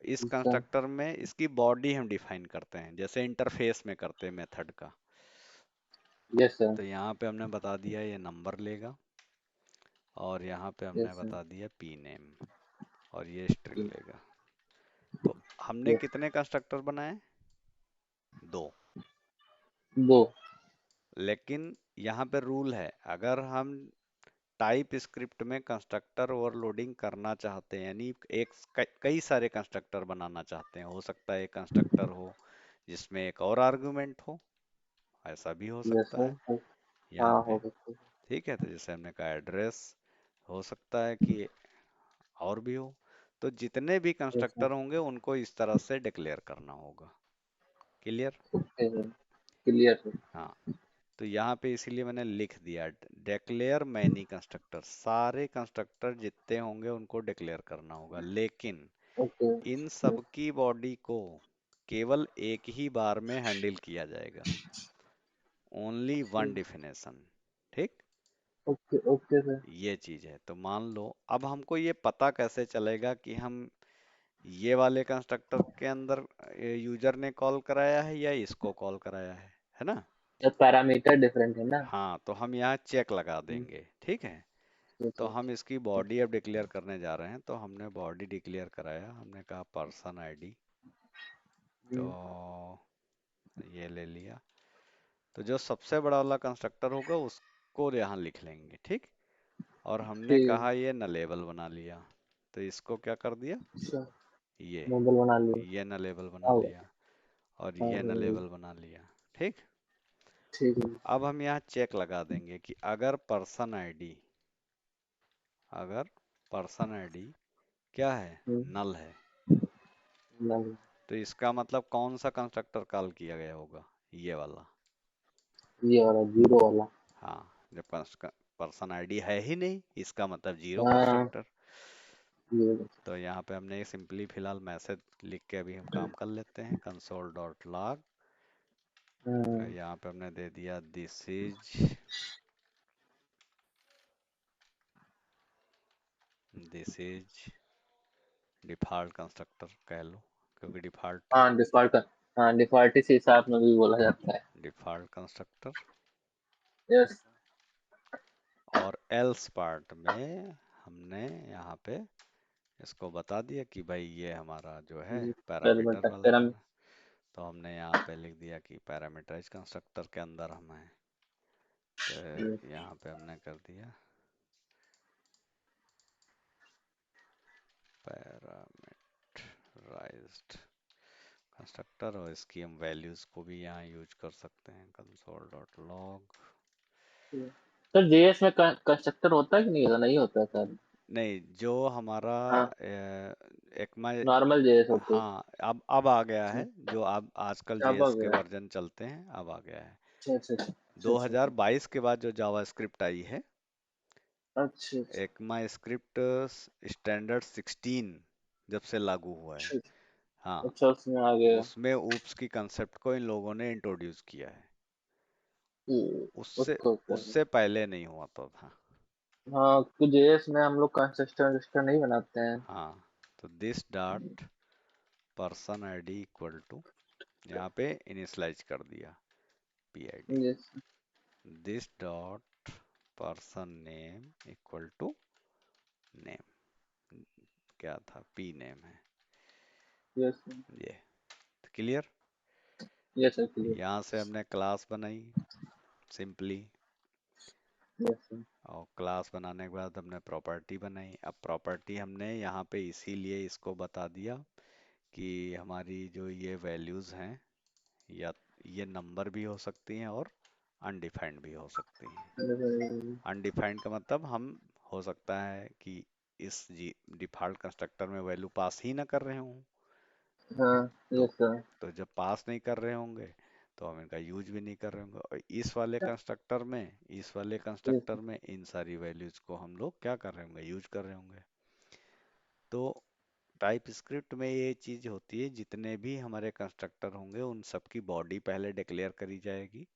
इस ओके सर। कंस्ट्रक्टर में इसकी बॉडी हम डिफाइन करते हैं, जैसे इंटरफेस में करते हैं मेथड का। Yes sir. तो यहाँ पे हमने बता दिया ये नंबर लेगा, और यहाँ पे हमने यस सर। बता दिया पी नेम, और ये स्ट्रिंग लेगा। तो हमने यस। कितने कंस्ट्रक्टर बनाए? दो। दो। लेकिन यहाँ पे रूल है, अगर हम टाइप स्क्रिप्ट में कंस्ट्रक्टर ओवरलोडिंग करना चाहते हैं, यानी कई सारे कंस्ट्रक्टर बनाना चाहते हैं, हो सकता है एक कंस्ट्रक्टर हो जिसमें एक और आर्गुमेंट हो, ऐसा भी हो यस सकता है सर। यहाँ हाँ पे। हो सकता है। ठीक है, तो जैसे हमने कहा एड्रेस, हो सकता है कि और भी हो। तो जितने भी यस सर। कंस्ट्रक्टर होंगे उनको इस तरह से डिक्लेयर करना होगा। Clear? Okay sir. Clear sir. हाँ, तो यहाँ पे इसीलिए मैंने लिख दिया डिक्लेयर मैनी कंस्ट्रक्टर, सारे कंस्ट्रक्टर जितने होंगे उनको डिक्लेयर करना होगा। लेकिन ओके। इन सब की बॉडी को केवल एक ही बार में हैंडल किया जाएगा, ओनली वन डिफिनेशन। ठीक, ओके ओके सर। ये चीज है। तो मान लो अब हमको ये पता कैसे चलेगा कि हम ये वाले कंस्ट्रक्टर के अंदर यूजर ने कॉल कराया है या इसको कॉल कराया है ना? ये पैरामीटर डिफरेंट है ना। हाँ, तो हम यहाँ चेक लगा देंगे, ठीक है। ठीक तो है। हम इसकी बॉडी अब डिक्लेयर करने जा रहे हैं, तो हमने बॉडी डिक्लेयर कराया, हमने कहा पर्सन आईडी, तो ये ले लिया। तो जो सबसे बड़ा वाला कंस्ट्रक्टर होगा उसको यहाँ लिख लेंगे, ठीक। और हमने ठीक कहा ये नलेबल बना लिया, तो इसको क्या कर दिया, है। ये मॉडल बना लिए। ये नलेबल बना आओ। लिया और हाँ, ये नलेबल बना लिया, ठीक। ठीक है। अब हम यहाँ चेक लगा देंगे कि अगर पर्सन आईडी क्या है, नल है, नहीं, तो इसका मतलब कौन सा कंस्ट्रक्टर कॉल किया गया होगा, ये वाला। ये वाला जीरो वाला। हाँ, जब पर्सन आईडी है ही नहीं, इसका मतलब जीरो हाँ, कंस्ट्रक्टर। ये। तो यहाँ पे हमने सिंपली फिलहाल मैसेज लिख के अभी हम काम कर लेते हैं, कंसोल डॉट लॉग। यहाँ पे हमने दे दिया दिस इज डिफॉल्ट कंस्ट्रक्टर कह लो, क्योंकि डिफॉल्ट हाँ डिफॉल्ट का। हाँ डिफॉल्ट इस हिसाब में भी बोला जाता है। Default constructor. यस। और एल्स पार्ट में हमने यहाँ पे इसको बता दिया कि भाई ये हमारा जो है पैरामीटर वाला पैरामीटर। है। तो हमने यहाँ पे लिख दिया कि पैरामीटराइज कंस्ट्रक्टर के अंदर हम हैं। तो यहाँ पे हमने कर दिया पैरामीटराइज्ड कंस्ट्रक्टर, और इसकी हम वैल्यूज को भी यहाँ यूज कर सकते हैं, console dot log. Sir JS में कंस्ट्रक्टर होता है कि नहीं होता? नहीं होता है सर। नहीं, जो हमारा हाँ, एकमा, नॉर्मल जेएस होते हैं। हाँ, अब आ गया है, जो अब आजकल अब आ जेएस के गया। वर्जन चलते हैं, अब आ गया है। अच्छा अच्छा अच्छा अच्छा अच्छा अच्छा 2022 के बाद जो जावास्क्रिप्ट आई है, अच्छा अच्छा एकमा स्क्रिप्ट स्टैंडर्ड 16 जब से लागू हुआ है, अच्छा हाँ, अच्छा, उसमें आ गया। उसमें ऊप्स की कंसेप्ट को इन लोगों ने इंट्रोड्यूस किया है। उससे ओके ओके। उससे पहले नहीं हुआ था। हाँ, तो जेएस में हम लोग कंसिस्टेंट नहीं बनाते हैं। हाँ, तो this dot person ID equal to, यहाँ पे इनिशलाइज कर दिया PID, yes this dot person name equal to name, क्या था, पी नेम है यस ये। क्लियर? Yes sir, clear. यहाँ से हमने क्लास बनाई सिंपली, यस और क्लास बनाने के बाद हमने प्रॉपर्टी बनाई। अब प्रॉपर्टी हमने यहाँ पे इसीलिए इसको बता दिया कि हमारी जो ये वैल्यूज़ हैं, या ये नंबर भी हो सकती हैं और अनडिफाइंड भी हो सकती हैं। सर। अनडिफाइंड का मतलब हम, हो सकता है कि इस डिफॉल्ट कंस्ट्रक्टर में वैल्यू पास ही ना कर रहे हों, हाँ तो यस सर। जब पास नहीं कर रहे होंगे तो हम इनका यूज भी नहीं कर रहे होंगे। और इस वाले कंस्ट्रक्टर में इन सारी वैल्यूज को हम लोग क्या कर रहे होंगे, यूज कर रहे होंगे। तो टाइप स्क्रिप्ट में ये चीज होती है, जितने भी हमारे कंस्ट्रक्टर होंगे उन सबकी बॉडी पहले डिक्लेयर करी जाएगी,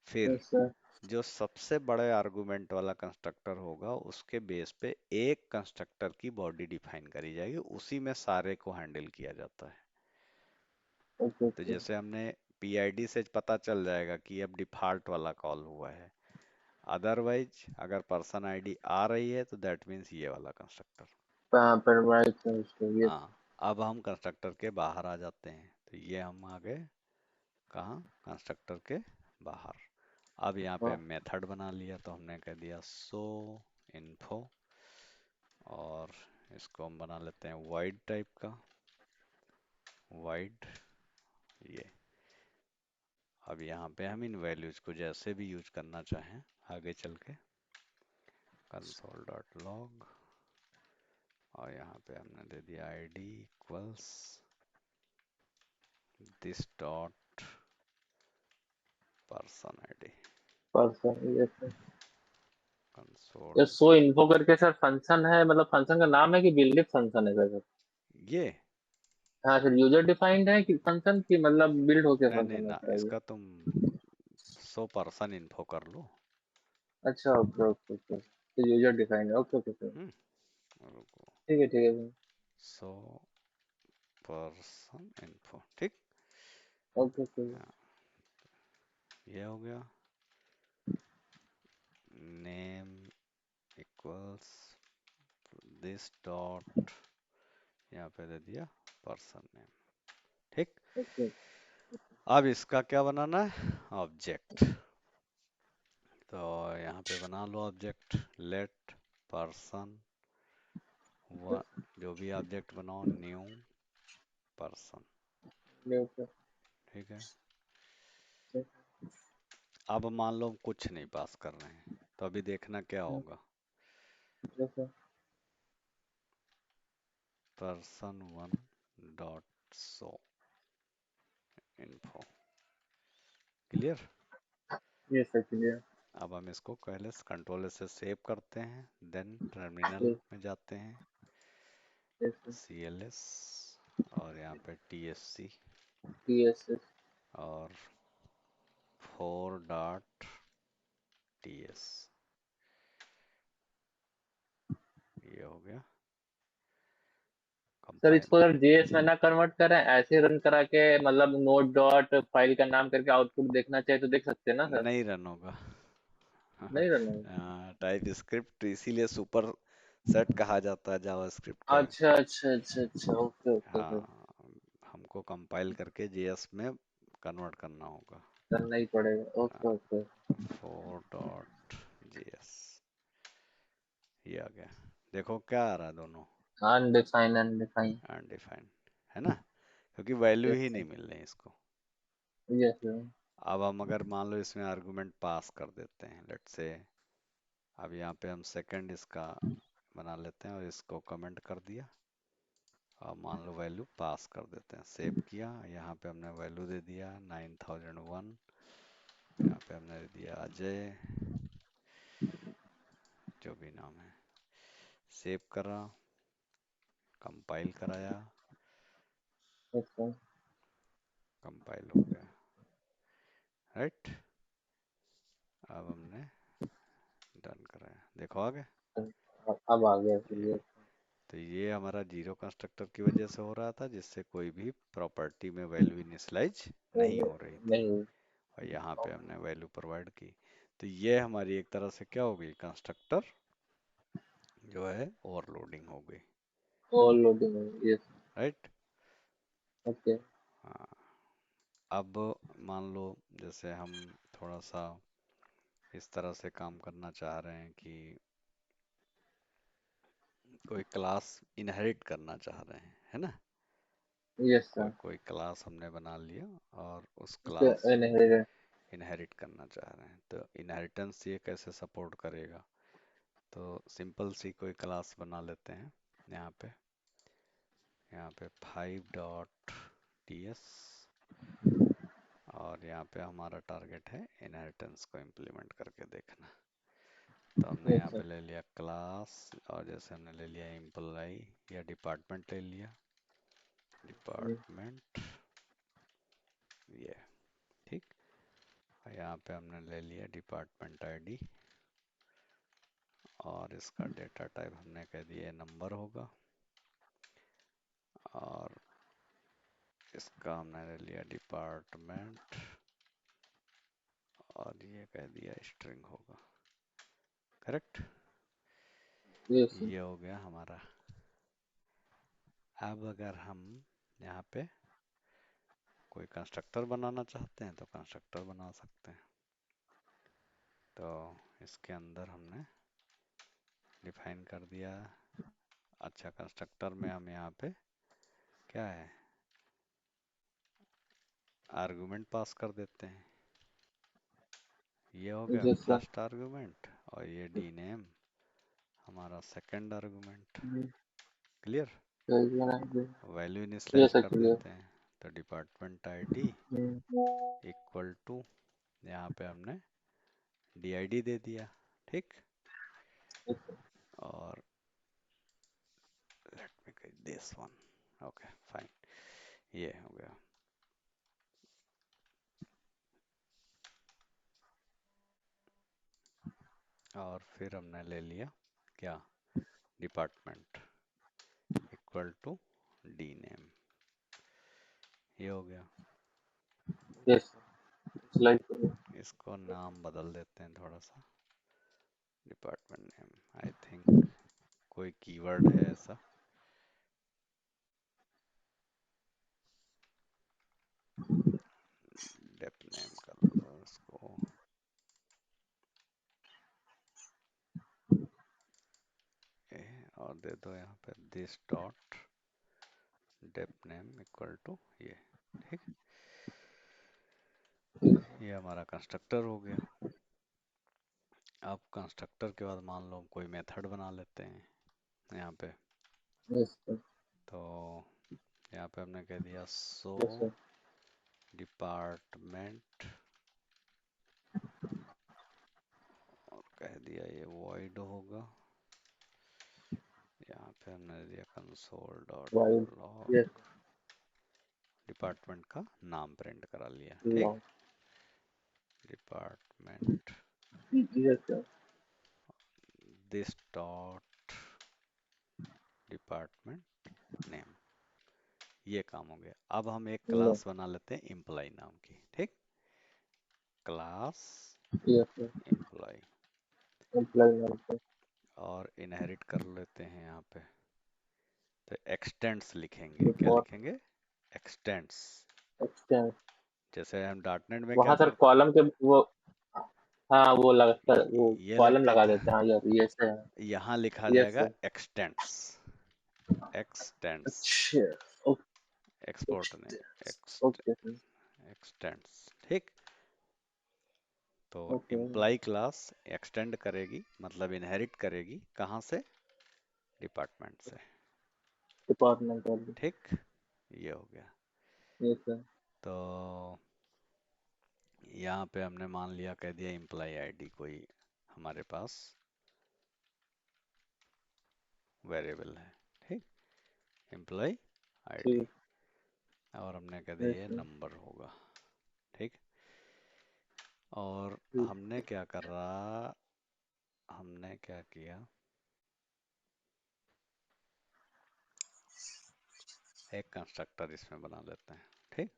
फिर यस सर। जो सबसे बड़े आर्गुमेंट वाला कंस्ट्रक्टर होगा उसके बेस पे एक कंस्ट्रक्टर की बॉडी डिफाइन करी जाएगी, उसी में सारे को हैंडल किया जाता है। ओके तो ओके। जैसे हमने पीआईडी से पता चल जाएगा कि अब डिफॉल्ट वाला कॉल हुआ है, अदरवाइज अगर पर्सन आईडी आ रही है तो दैट मीन्स ये वाला कंस्ट्रक्टर। पर राइट सर। यस। हाँ, अब हम कंस्ट्रक्टर के बाहर आ जाते हैं, तो ये हम आ गए कहाँ, कंस्ट्रक्टर के बाहर। अब यहाँ पे हाँ मेथड बना लिया, तो हमने कह दिया सो इन्फो, और इसको हम बना लेते हैं वाइड टाइप का, वाइड ये। अब यहाँ पे हम इन वैल्यूज को जैसे भी यूज करना चाहें आगे चल के, कंसोल डॉट लॉग, और यहाँ पे हमने दे दिया ID equals this dot person ID, पर सर यस सर। कंसोल। ये सो इन्फो करके सर फंक्शन है, मतलब फंक्शन का नाम है कि बिल्ड फंक्शन है सर? ये हाँ सर, यूजर डिफाइंड है कि फंक्शन की मतलब बिल्ड होके नहीं नहीं फंक्शन ना, होता है ये? इसका तुम सो पर्सन इन्फो कर लो। अच्छा, ओके ओके ओके, तो user defined, okay okay sir. Hmm रुको, ठीक है भाई। सो पर्सन इन्फो, ठीक। Okay okay. हाँ, ये हो गया। नेम इक्वल्स दिस डॉट, यहाँ पे दे दिया पर्सन नेम, ठीक। ओके। अब इसका क्या बनाना है, ऑब्जेक्ट। तो यहाँ पे बना लो ऑब्जेक्ट, लेट पर्सन वन, जो भी ऑब्जेक्ट बनाओ, न्यू पर्सन, ओके ठीक है। अब मान लो हम कुछ नहीं पास कर रहे हैं, तो अभी देखना क्या होगा, okay. Person one dot show info, clear. ये सर क्लियर। अब हम इसको पहले कंट्रोल से सेव करते हैं, देन टर्मिनल में जाते हैं, CLS और यहाँ पे TSC TSS। और 4.ts, ये हो गया सर कंपाइल। इसको अगर JS में ना कन्वर्ट करें, ऐसे रन करा के, मतलब नोट डॉट फाइल का नाम करके आउटपुट देखना चाहिए तो देख सकते हैं ना सर? नहीं रन होगा। नहीं रन होगा? टाइप स्क्रिप्ट इसीलिए सुपर सेट कहा जाता है जावास्क्रिप्ट को। अच्छा अच्छा अच्छा अच्छा, ओके ओके सर। हाँ, हमको कंपाइल करके JS में कन्वर्ट करना होगा। करना ही पड़ेगा, ओके ओके। 4.js, ये आ गया, देखो क्या आ रहा है, दोनों अनडिफाइन अनडिफाइन। अनडिफाइंड है ना, क्योंकि वैल्यू यस ही सर। नहीं मिल रही इसको। Yes sir. अब हम अगर मान लो इसमें आर्गुमेंट पास कर देते हैं, लेट्स से, अब यहाँ पे हम सेकंड इसका बना लेते हैं और इसको कमेंट कर दिया, और मान लो वैल्यू पास कर देते हैं, सेव किया, यहाँ पे हमने वैल्यू दे दिया 9001, यहाँ पे हमने दे दिया अजय, जो भी नाम है, सेव करा, कंपाइल कराया, यस सर। कंपाइल हो गया, राइट। अब हमने डन कराया, देखो आ गया अब आ गया ये। क्लियर। तो ये हमारा जीरो कंस्ट्रक्टर की वजह से हो रहा था, जिससे कोई भी प्रॉपर्टी में वैल्यू इनिशियलाइज नहीं हो रही थी, नहीं। और यहाँ पे हमने वैल्यू प्रोवाइड की। तो ये हमारी एक तरह से क्या हो गई, कंस्ट्रक्टर जो है ओवरलोडिंग हो गई, all loading. Yes. Right. Okay. हाँ, अब मान लो जैसे हम थोड़ा सा इस तरह से काम करना चाह रहे हैं कि कोई क्लास इनहेरिट करना चाह रहे हैं, है ना। यस कोई सर। कोई क्लास हमने बना लिया और उस उसके क्लास को इनहेरिटेंस। इनहेरिट करना चाह रहे हैं, तो इनहेरिटेंस ये कैसे सपोर्ट करेगा। तो सिंपल सी कोई क्लास बना लेते हैं, यहाँ पे 5.ts, और यहाँ पे हमारा टारगेट है इनहेरिटेंस को इम्प्लीमेंट करके देखना। तो हमने यस यहाँ सर। पे ले लिया क्लास, और जैसे हमने ले लिया एम्प्लॉय या डिपार्टमेंट ले लिया, डिपार्टमेंट, ये ठीक। और यहाँ पे हमने ले लिया डिपार्टमेंट आईडी, और इसका डेटा टाइप हमने कह दिया नंबर होगा, और इसका हमने ले लिया डिपार्टमेंट, और ये कह दिया स्ट्रिंग होगा, करेक्ट। Yes sir. ये हो गया हमारा। अब अगर हम यहाँ पे कोई कंस्ट्रक्टर बनाना चाहते हैं तो कंस्ट्रक्टर बना सकते हैं। तो इसके अंदर हमने डिफाइन कर दिया। अच्छा, कंस्ट्रक्टर में हम यहाँ पे क्या है, आर्गुमेंट पास कर देते हैं, ये हो गया यस सर। फर्स्ट आर्गुमेंट, और ये डी नेम हमारा second argument, clear. Value initialize yes sir कर क्लियर। देते हैं, तो डिपार्टमेंट आईडी इक्वल टू, यहाँ पे हमने DID दे दिया, ठीक। और let me get this one, okay fine, ये हो गया। और फिर हमने ले लिया क्या, department equal to D name, ये हो गया। यस लाइक इसको नाम बदल देते हैं थोड़ा सा, डिपार्टमेंट नेम, आई थिंक कोई कीवर्ड है ऐसा, डेप नेम कर लो इसको, ए, और दे दो यहाँ पे this dot dep name equal to ये, ठीक। ये हमारा कंस्ट्रक्टर हो गया। अब कंस्ट्रक्टर के बाद मान लो हम कोई मेथड बना लेते हैं यहाँ पे, यस तो यहाँ पे हमने कह दिया सो सर डिपार्टमेंट, और कह दिया ये वॉइड होगा, यहाँ पे हमने दिया console dot wide log, yes department का नाम प्रिंट करा लिया, ठीक। Long department yes sir this dot department name, ये काम हो गया। अब हम एक क्लास बना लेते हैं एम्प्लॉय नाम की, ठीक। Class yes sir employee, employee नाम और इनहेरिट कर लेते हैं यहाँ पे, तो एक्सटेंड्स लिखेंगे, क्या रिपोर्ट लिखेंगे, एक्सटेंड्स। एक्सटेंड जैसे हम डॉटनेट में क्या वहाँ सर करते, कॉलम के वो हाँ वो लगता है वो ये कॉलम लगता लगा था, देते हैं हाँ यार यस है यहाँ लिखा यस जाएगा सर एक्सटेंड्स, एक्सटेंड्स, अच्छा एक्सपोर्ट ओके नहीं, ओके सर एक्सटेंड्स, ठीक। तो ओके एम्प्लॉय क्लास एक्सटेंड करेगी, मतलब इनहेरिट करेगी, कहाँ से, डिपार्टमेंट से, डिपार्टमेंट वाली ठीक। ये हो गया। यस सर तो यहाँ पे हमने मान लिया, कह दिया एम्प्लॉय आईडी कोई हमारे पास वेरिएबल है, ठीक, एम्प्लॉय आईडी, ठीक और हमने कह यस दिया ये सर नंबर होगा, ठीक। और ठीक हमने क्या कर रहा, हमने क्या किया, एक कंस्ट्रक्टर इसमें बना लेते हैं, ठीक।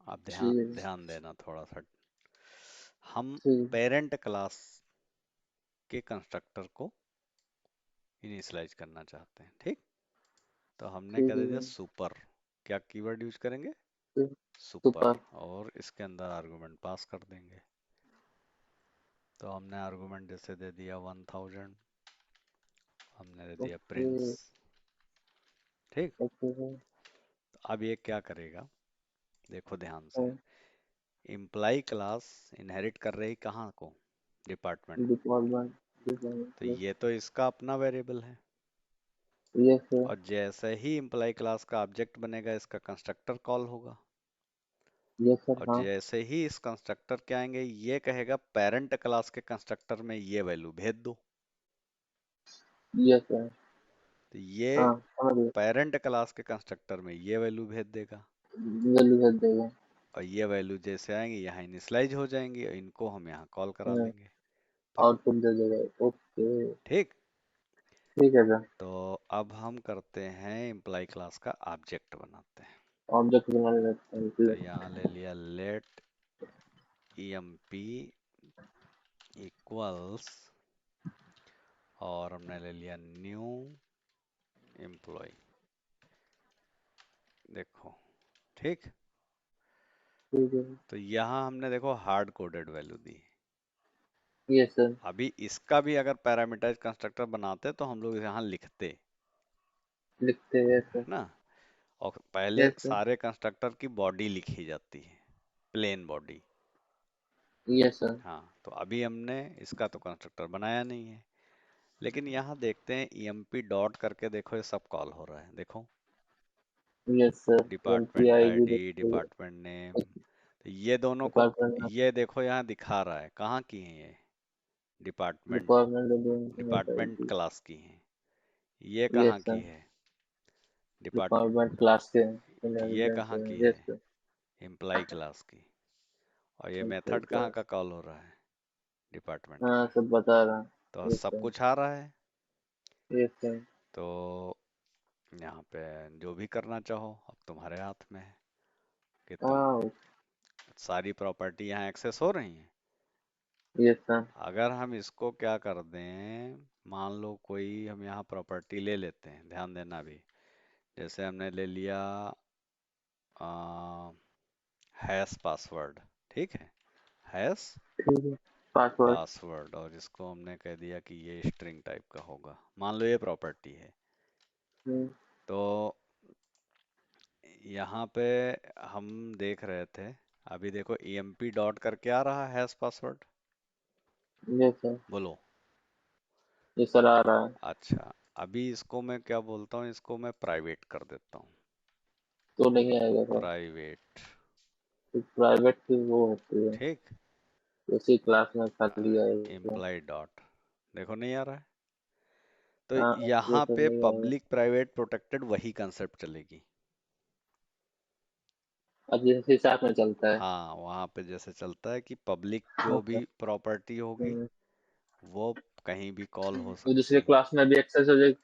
अब ध्यान ठीक ध्यान देना थोड़ा सा, हम ठीक पेरेंट क्लास के कंस्ट्रक्टर को इनिशियलाइज करना चाहते हैं, ठीक। तो हमने ठीक क्या दे दिया, है सुपर, क्या कीवर्ड यूज करेंगे, ठीक सुपर, सुपर और इसके अंदर आर्गुमेंट पास कर देंगे। तो हमने आर्गुमेंट जैसे दे दिया 1000, हमने दे दिया ओके प्रिंस, ठीक। ओके सर तो अब ये क्या करेगा, देखो ध्यान से, हाँ इम्प्लाई क्लास इनहेरिट कर रही कहाँ को, डिपार्टमेंट, डिपार्टमेंट तो डिपार्टमेंट ये तो इसका अपना वेरिएबल है, यस सर और जैसे ही इम्प्लाई क्लास का ऑब्जेक्ट बनेगा इसका कंस्ट्रक्टर कॉल होगा, यस सर और हाँ जैसे ही इस कंस्ट्रक्टर के आएंगे ये कहेगा पेरेंट क्लास के कंस्ट्रक्टर में ये वैल्यू भेज दो, यस सर तो ये हाँ समझ गए पेरेंट क्लास के कंस्ट्रक्टर में ये वैल्यू भेज देगा, वैल्यू भेज देगा और ये वैल्यू जैसे आएंगी यहाँ इनिशलाइज हो जाएंगी, और इनको हम यहाँ कॉल करा लेंगे, तो आउटपुट दे देगा ओके ठीक। ठीक है सर तो अब हम करते हैं एम्प्लॉय क्लास का ऑब्जेक्ट बनाते हैं, ऑब्जेक्ट बनाने लगता तो है यहाँ ले लिया लेट emp इक्वल्स, और हमने ले लिया न्यू एम्प्लॉय, देखो, ठीक। ठीक है तो यहाँ हमने देखो हार्ड कोडेड वैल्यू दी, यस सर अभी इसका भी अगर पैरामीटराइज कंस्ट्रक्टर बनाते तो हम लोग यहाँ लिखते, लिखते हैं यस है सर ना, और पहले यस सर सारे कंस्ट्रक्टर की बॉडी लिखी जाती है, प्लेन बॉडी, यस सर हाँ। तो अभी हमने इसका तो कंस्ट्रक्टर बनाया नहीं है, लेकिन यहाँ देखते हैं emp डॉट करके, देखो ये सब कॉल हो रहा है, देखो, यस सर डिपार्टमेंट एमपीआई भी आईडी, देखते हैं डिपार्टमेंट नेम, तो ये दोनों को, डिपार्टमेंट ये देखो यहाँ दिखा रहा है कहाँ की है ये, department, department department ID class की है, ये यस कहाँ की सर है, डिपार्ट, डिपार्टमेंट क्लास के ये कहाँ की है, यस सर एम्प्लॉय क्लास की, और ये मेथड एम्प्लॉय कहाँ का क्लास कॉल हो रहा है, डिपार्टमेंट हाँ की। सब बता रहा हूँ। तो यस सब सर। कुछ आ रहा है। Yes sir. तो यहाँ पे जो भी करना चाहो अब तुम्हारे हाथ में है कि तुम हाँ। सारी प्रॉपर्टी यहाँ एक्सेस हो रही हैं। Yes sir. अगर हम इसको क्या कर दें, मान लो कोई हम यहाँ प्रॉपर्टी ले लेते हैं, ध्यान देना भी, जैसे हमने ले लिया हैश पासवर्ड, ठीक है, हैश ठीक है। पासवर्ड। पासवर्ड, और इसको हमने कह दिया कि ये स्ट्रिंग टाइप का होगा, मान लो ये प्रॉपर्टी है। तो यहाँ पे हम देख रहे थे, अभी देखो emp डॉट करके आ रहा है हैश पासवर्ड, यस सर। बोलो। ये सर आ रहा है। अच्छा, अभी इसको मैं क्या बोलता हूँ, इसको मैं प्राइवेट कर देता हूँ, तो नहीं आएगा सर। प्राइवेट, तो प्राइवेट की वो होती है, ठीक। उसी क्लास में खाली आएगा। एम्प्लॉय डॉट, देखो नहीं आ रहा है। तो हाँ ये यहाँ सब पे नहीं आएगा। पब्लिक प्राइवेट प्रोटेक्टेड वही कंसेप्ट चलेगी। अब जैसे साथ में चलता है। हाँ, वहाँ पे जैसे चलता है कि पब्लिक जो ओके। भी प्रॉपर्टी होगी वो कहीं भी कॉल हो वो दूसरे सकती है। क्लास में भी एक्सेस हो जाएगी।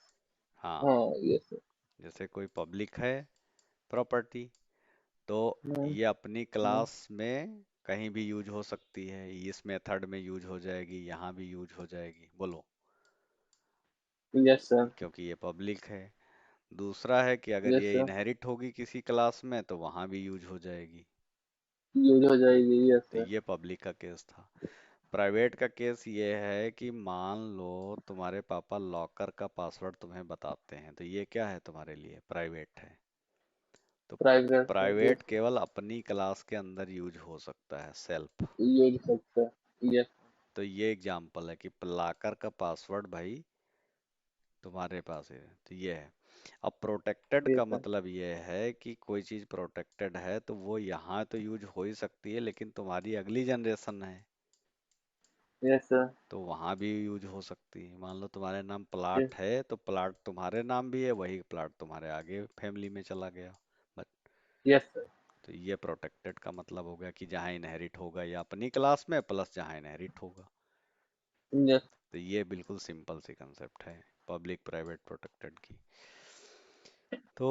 हाँ, हाँ ये सर। जैसे कोई पब्लिक है प्रॉपर्टी, तो हाँ। ये अपनी क्लास में कहीं भी यूज हो सकती है, इस मेथड में यूज हो जाएगी, यहाँ भी यूज हो जाएगी, बोलो, यस सर। क्योंकि ये पब्लिक है। दूसरा है कि अगर यस ये सर। इनहेरिट होगी किसी क्लास में तो वहाँ भी यूज हो जाएगी। यूज हो जाएगी। यस तो सर। ये पब्लिक का केस था। प्राइवेट का केस ये है कि मान लो तुम्हारे पापा लॉकर का पासवर्ड तुम्हें बताते हैं, तो ये क्या है तुम्हारे लिए, प्राइवेट है। तो प्राइवेट सर। Private yes. केवल अपनी क्लास के अंदर यूज हो सकता है, सेल्फ। यूज सकता है। यस। तो ये एग्जाम्पल है कि लॉकर का पासवर्ड भाई तुम्हारे पास है, तो ये है। अब प्रोटेक्टेड यस का सर। मतलब ये है कि कोई चीज प्रोटेक्टेड है तो वो यहाँ तो यूज हो ही सकती है, लेकिन तुम्हारी अगली जनरेशन है यस सर। तो वहाँ भी यूज हो सकती है। मान लो तुम्हारे नाम यस। प्लाट है तो प्लाट तुम्हारे नाम भी है, वही प्लाट तुम्हारे आगे फैमिली में चला गया, बट यस सर। तो ये प्रोटेक्टेड का मतलब हो गया कि जहाँ इनहेरिट होगा या अपनी क्लास में प्लस जहाँ इनहेरिट होगा। यस। तो ये बिल्कुल सिंपल सी कंसेप्ट है पब्लिक प्राइवेट प्रोटेक्टेड की। तो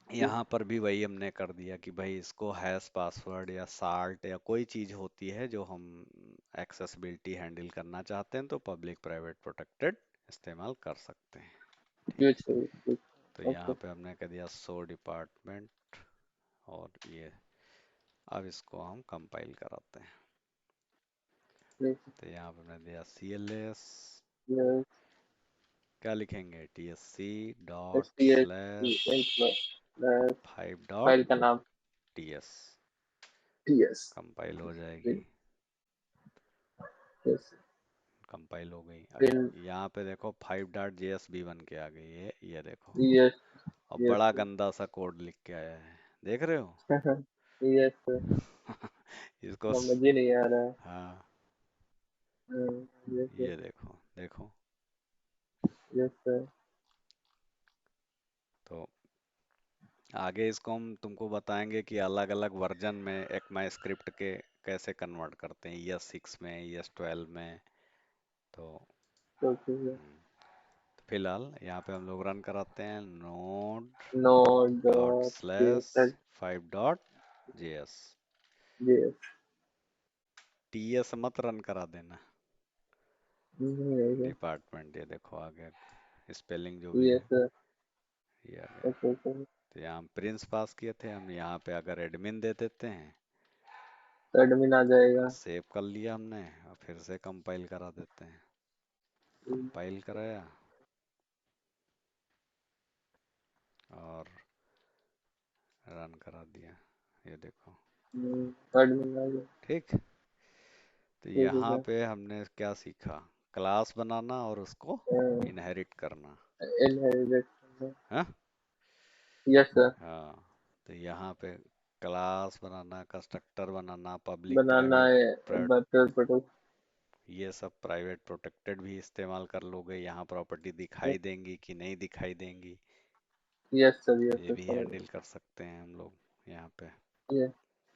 यहाँ पर भी वही हमने कर दिया कि भाई इसको हैश पासवर्ड या साल्ट या कोई चीज़ होती है जो हम एक्सेसिबिलिटी हैंडल करना चाहते हैं तो पब्लिक प्राइवेट प्रोटेक्टेड इस्तेमाल कर सकते हैं, ठीक यूज है। कर। तो ओके। यहाँ पे हमने कह दिया सो डिपार्टमेंट, और ये अब इसको हम कंपाइल कराते हैं। तो यहाँ पे हमने दिया CLS, यस। क्या लिखेंगे, TSC S dot T slash H 5 file dot का नाम TS, टीएस। कंपाइल हो जाएगी। यस। कंपाइल हो गई। अब फिर यहाँ पे देखो 5.js भी बन के आ गई है, ये देखो। यस। अब यस। बड़ा गंदा सा कोड लिख के आया है, देख रहे हो। यस। इसको समझ ही नहीं आ रहा है। हाँ, यस। ये देखो देखो। Yes sir. तो आगे इसको हम तुमको बताएंगे कि अलग अलग वर्जन में ECMA स्क्रिप्ट के कैसे कन्वर्ट करते हैं, ES6 में, ES12 में। तो तो ठीक है। तो फिलहाल यहाँ पे हम लोग रन कराते हैं node no dot dot slash 5.js। Yes. TS मत रन करा देना, डिपार्टमेंट, ये देखो आ गया, स्पेलिंग जो भी यस है सर। ये आ गया। Okay okay. तो यहाँ हम प्रिंस पास किए थे, हम यहाँ पे अगर एडमिन दे देते हैं, एडमिन आ जाएगा। सेव कर लिया हमने और फिर से कंपाइल करा देते हैं। कंपाइल कराया और रन करा दिया, ये देखो, एडमिन आ गया। ठीक। तो ठीक है यहाँ सर। पे हमने क्या सीखा, क्लास बनाना और उसको इनहेरिट करना, इनहेरिटेड। हाँ। Yes sir. हाँ, तो यहाँ पे क्लास बनाना, कंस्ट्रक्टर बनाना, पब्लिक बनाना प्राइवेट, है। बटर ये सब प्राइवेट प्रोटेक्टेड भी इस्तेमाल कर लोगे। यहाँ प्रॉपर्टी दिखाई देंगी कि नहीं दिखाई देंगी, यस सर। तो यस ये सर भी समझ हैंडल कर सकते हैं हम लोग यहाँ पे, गए। यस।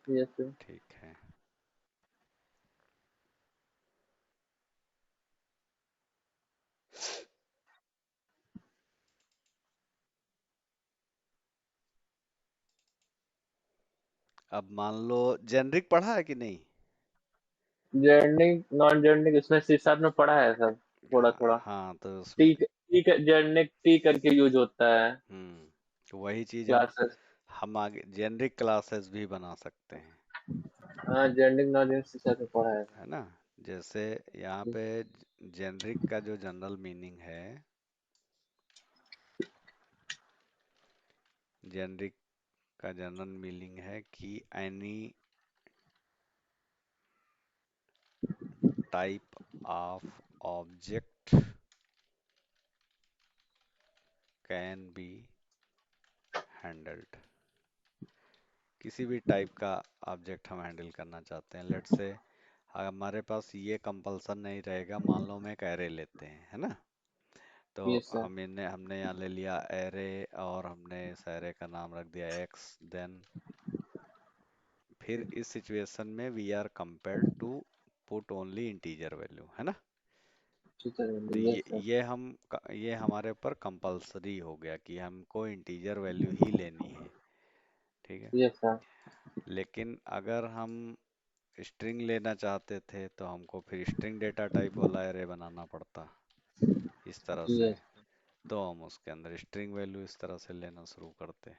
Yes sir. ठीक है। अब मान लो जेनरिक पढ़ा है कि नहीं? जेनेरिक नॉन जेनेरिक इसमें सी शार्प में पढ़ा है सब, थोड़ा थोड़ा। हाँ तो उसमें टी टी जेनेरिक टी करके यूज होता है तो वही चीज अब क्लासेस। हम आगे जेनरिक क्लासेस भी बना सकते हैं, हाँ generic non generic C sharp में पढ़ा है। है ना? जैसे यहाँ पे जेनरिक का जो जनरल मीनिंग है, जेनरिक का जनरल मीनिंग है कि any type of object can be handled. किसी भी टाइप का ऑब्जेक्ट हम हैंडल करना चाहते हैं, लेट्स से हमारे पास ये कंपल्सन नहीं रहेगा, मान लो हम एक एरे लेते हैं, है ना? तो यस सर। हमने यहाँ ले लिया एरे, और हमने इस एरे का नाम रख दिया एक्स। देन फिर इस सिचुएशन में we are compelled to put only integer value, है ना? ठीक है तो यस सर। ये हमारे ऊपर कंपल्सरी हो गया कि हमको इंटीजर वैल्यू ही लेनी है, ठीक है? Yes sir. लेकिन अगर हम स्ट्रिंग लेना चाहते थे तो हमको फिर स्ट्रिंग डेटा टाइप वाला एरे बनाना पड़ता, इस तरह से। यस तो हम उसके अंदर स्ट्रिंग वैल्यू इस तरह से लेना शुरू करते,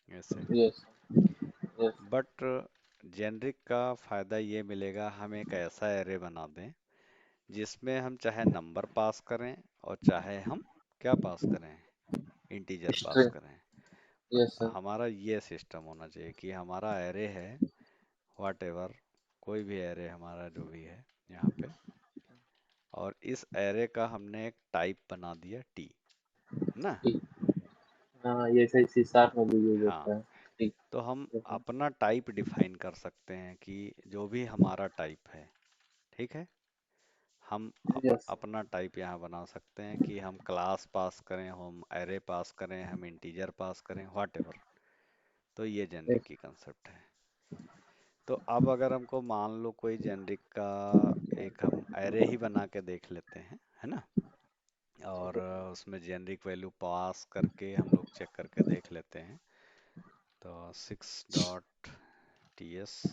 ऐसे। Yes yes. बट जेनरिक का फायदा ये मिलेगा, हम एक ऐसा एरे बना दें जिसमें हम चाहे नंबर पास करें और चाहे हम क्या पास करें, इंटीजर पास स्ट्रिंग। करें। Yes sir. हमारा ये सिस्टम होना चाहिए कि हमारा एरे है, व्हाट एवर, कोई भी एरे हमारा जो भी है यहाँ पे, और इस एरे का हमने एक टाइप बना दिया टी, ना? ठीक। हाँ ये सही सी शार्प में भी यूज हाँ, होता है। ठीक। तो हम यस सर। अपना टाइप डिफाइन कर सकते हैं कि जो भी हमारा टाइप है, ठीक है, हम यस अपना टाइप यहाँ बना सकते हैं कि हम क्लास पास करें, हम एरे पास करें, हम इंटीजर पास करें, व्हाट एवर। तो ये जेनरिक यस। की कंसेप्ट है। तो अब अगर हमको मान लो कोई जेनरिक का एक हम एरे ही बना के देख लेते हैं, है ना? और उसमें जेनरिक वैल्यू पास करके हम लोग चेक करके देख लेते हैं। तो 6.ts,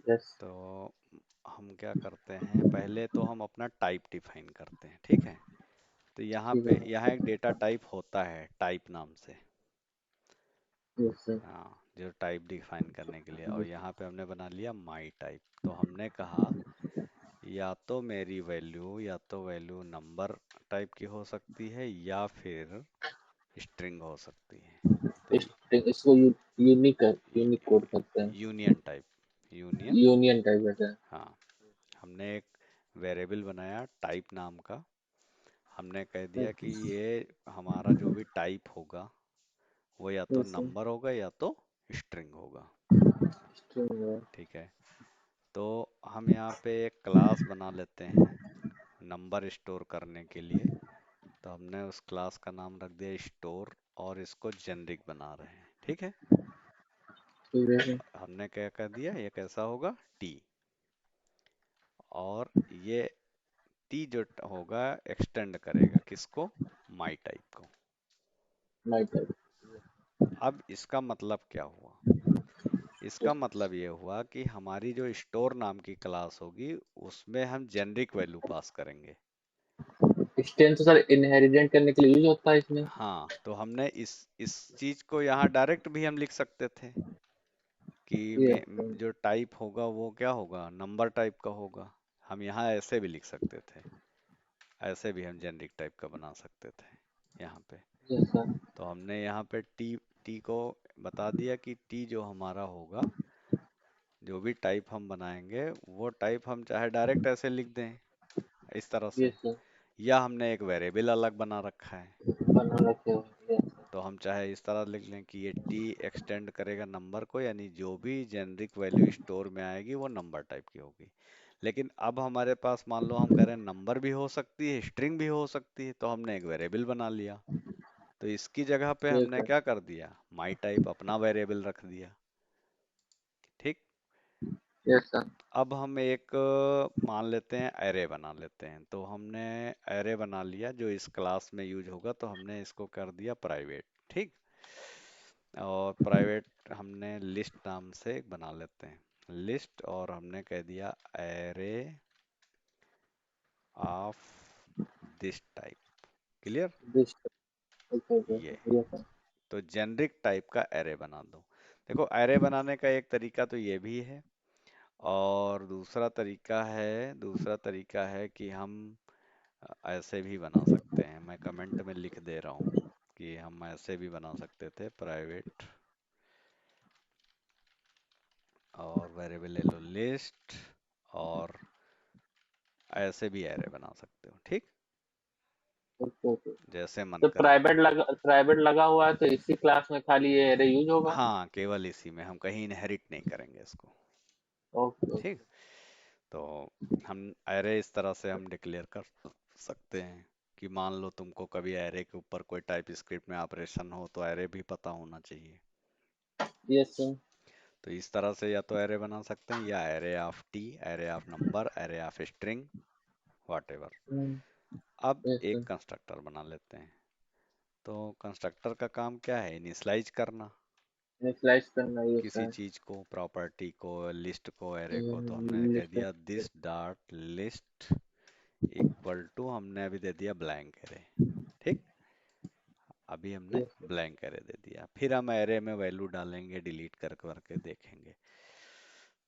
यस। तो हम क्या करते हैं, पहले तो हम अपना टाइप डिफाइन करते हैं, ठीक है? तो ठीक है। यहाँ एक डेटा टाइप होता है टाइप नाम से, यस सर। हाँ, जो टाइप डिफाइन करने के लिए। और यहाँ पे हमने बना लिया माई टाइप। तो हमने कहा या तो मेरी वैल्यू, या तो वैल्यू नंबर टाइप की हो सकती है या फिर स्ट्रिंग हो सकती है। तो इसको यूनिक कोड करते हैं। Union type, union, union type रहता है। हाँ। हमने एक वेरिएबल बनाया टाइप नाम का, हमने कह दिया कि ये हमारा जो भी टाइप होगा वो या तो यस सर। नंबर होगा या तो स्ट्रिंग होगा, स्ट्रिंग है। ठीक है? तो हम यहाँ पे एक क्लास बना लेते हैं नंबर स्टोर करने के लिए। तो हमने उस क्लास का नाम रख दिया स्टोर, और इसको जेनरिक बना रहे हैं, ठीक है? ठीक है सर। हमने क्या कर दिया, ये कैसा होगा, टी। और ये टी जो होगा एक्सटेंड करेगा किसको, माई टाइप को। My type. अब इसका मतलब क्या हुआ? इसका मतलब ये हुआ कि हमारी जो स्टोर नाम की क्लास होगी उसमें हम जेनरिक वैल्यू पास करेंगे। एक्सटेंड तो सर इनहेरिटेंट करने के लिए यूज होता है इसमें। हाँ, तो हमने इस चीज को यहाँ डायरेक्ट भी हम लिख सकते थे कि यस सर। जो टाइप होगा वो क्या होगा, नंबर टाइप का होगा। हम यहाँ ऐसे भी लिख सकते थे, ऐसे भी हम जेनरिक टाइप का बना सकते थे यहाँ पे। Yes sir. तो हमने यहाँ पे टी टी को बता दिया कि टी जो हमारा होगा, जो भी टाइप हम बनाएंगे वो टाइप हम चाहे डायरेक्ट ऐसे लिख दें इस तरह से, यस सर। या हमने एक वेरिएबल अलग बना रखा है। बना रखे हो। Yes sir. तो हम चाहे इस तरह लिख लें कि ये टी एक्सटेंड करेगा नंबर को, यानी जो भी जेनरिक वैल्यू स्टोर में आएगी वो नंबर टाइप की होगी। लेकिन अब हमारे पास मान लो हम कह रहे हैं नंबर भी हो सकती है, स्ट्रिंग भी हो सकती है, तो हमने एक वेरिएबल बना लिया। तो इसकी जगह पे यस हमने सर। क्या कर दिया, माई टाइप अपना वेरिएबल रख दिया, ठीक? Yes sir. अब हम एक मान लेते हैं एरे बना लेते हैं। तो हमने एरे बना लिया जो इस क्लास में यूज होगा, तो हमने इसको कर दिया प्राइवेट, ठीक? और प्राइवेट हमने लिस्ट नाम से एक बना लेते हैं लिस्ट, और हमने कह दिया array of this type. Clear? This. Okay okay ये यस सर। तो जेनरिक टाइप का एरे बना दो। देखो एरे बनाने का एक तरीका तो ये भी है, और दूसरा तरीका है कि हम ऐसे भी बना सकते हैं। मैं कमेंट में लिख दे रहा हूँ कि हम ऐसे भी बना सकते थे, प्राइवेट और वेरिएबल ले लो लिस्ट, और ऐसे भी एरे बना सकते हो। ठीक, ओके ओके। जैसे मन तो करे। प्राइवेट लगा हुआ है तो इसी क्लास में खाली ये एरे यूज होगा। हाँ, केवल इसी में, हम कहीं इनहेरिट नहीं करेंगे इसको। ओके ठीक, ओके। तो हम एरे इस तरह से हम डिक्लेयर कर सकते हैं कि मान लो तुमको कभी एरे के ऊपर कोई टाइप स्क्रिप्ट में ऑपरेशन हो तो एरे भी पता होना चाहिए। Yes sir. तो इस तरह से या तो एरे बना सकते हैं, या array of T, array of number, array of string, whatever. अब यस एक सर। कंस्ट्रक्टर बना लेते हैं। तो कंस्ट्रक्टर का काम क्या है? इनिशियलाइज करना इनिशियलाइज करना ये किसी सर। चीज को, प्रॉपर्टी को, लिस्ट को, एरे को। तो हमने कह लिस्ट। दिया this dot list equal to, हमने अभी दे दिया ब्लैंक एरे। ठीक, अभी हमने यस ब्लैंक एरे दे दिया, फिर हम एरे में वैल्यू डालेंगे, डिलीट कर करके देखेंगे।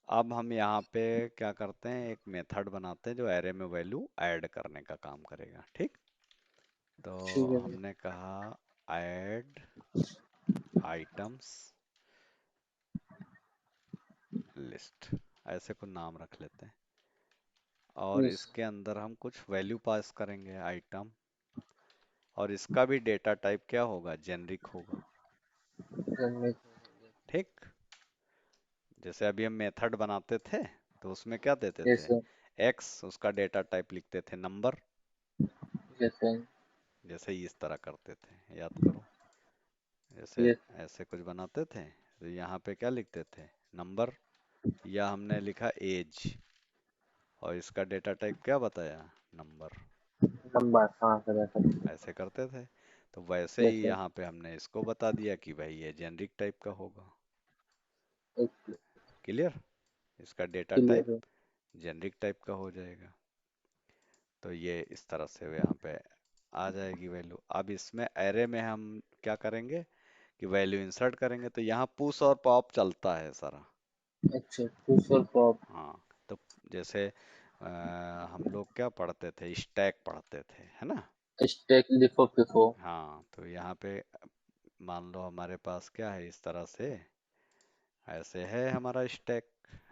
अब हम यहाँ पे क्या करते हैं, एक मेथड बनाते हैं जो एरे में वैल्यू ऐड करने का काम करेगा। ठीक, तो ठीक है सर। हमने कहा ऐड आइटम्स लिस्ट, ऐसे को नाम रख लेते हैं, और यस। इसके अंदर हम कुछ वैल्यू पास करेंगे आइटम, और इसका भी डेटा टाइप क्या होगा? जेनरिक होगा। ठीक, जैसे अभी हम मेथड बनाते थे तो उसमें क्या देते यस थे? सर। एक्स, उसका डेटा टाइप लिखते थे नंबर, यस सर। जैसे इस तरह करते थे, याद करो। जैसे यस। ऐसे कुछ बनाते थे तो यहाँ पे क्या लिखते थे? नंबर, या हमने लिखा एज, और इसका डेटा टाइप क्या बताया? नंबर। नंबर हाँ सर ऐसा। ऐसे करते थे। तो वैसे यस ही सर। यहाँ पे हमने इसको बता दिया कि भाई ये जेनरिक टाइप का होगा। ओके। क्लियर? इसका डेटा क्लियर टाइप है। जेनरिक टाइप का हो जाएगा। तो ये इस तरह से यहाँ पे आ जाएगी वैल्यू। अब इसमें एरे में हम क्या करेंगे कि वैल्यू इंसर्ट करेंगे, तो यहाँ पुश और पॉप चलता है सारा। अच्छा पुश और पॉप। हाँ, तो जैसे हम लोग क्या पढ़ते थे? स्टैक पढ़ते थे, है ना? Stack LIFO FIFO. हाँ, तो यहाँ पे मान लो हमारे पास क्या है, इस तरह से ऐसे है हमारा स्टैक,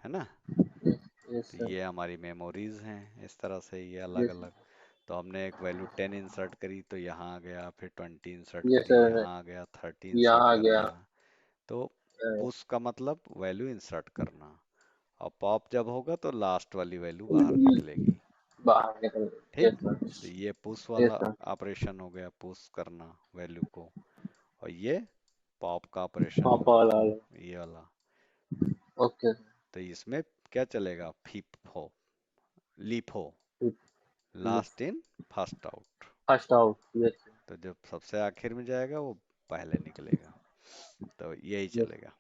है ना? यस तो सर। ये हमारी मेमोरीज हैं, इस तरह से ये अलग यस। अलग। तो हमने एक वैल्यू 10 इंसर्ट करी तो यहाँ आ गया, फिर 20 इंसर्ट यस करी सर। यहाँ आ गया, 30 इंसर्ट यहाँ आ कर गया। दिया। तो पुश का मतलब वैल्यू इंसर्ट करना, और पॉप जब होगा तो लास्ट वाली वैल्यू बाहर निकलेगी। बाहर निकल। ठीक, यस सर। तो ये पुश यस वाला सर। ऑपरेशन हो गया, पुश करना वैल्यू को, और ये पॉप का ऑपरेशन पॉप होगा, वाला। ये वाला। ओके। तो इसमें क्या चलेगा? फीप हो, लीप हो, yes. Last in first out. First out. Yes. तो जब सबसे आखिर में जाएगा वो पहले निकलेगा। तो यही यस। चलेगा।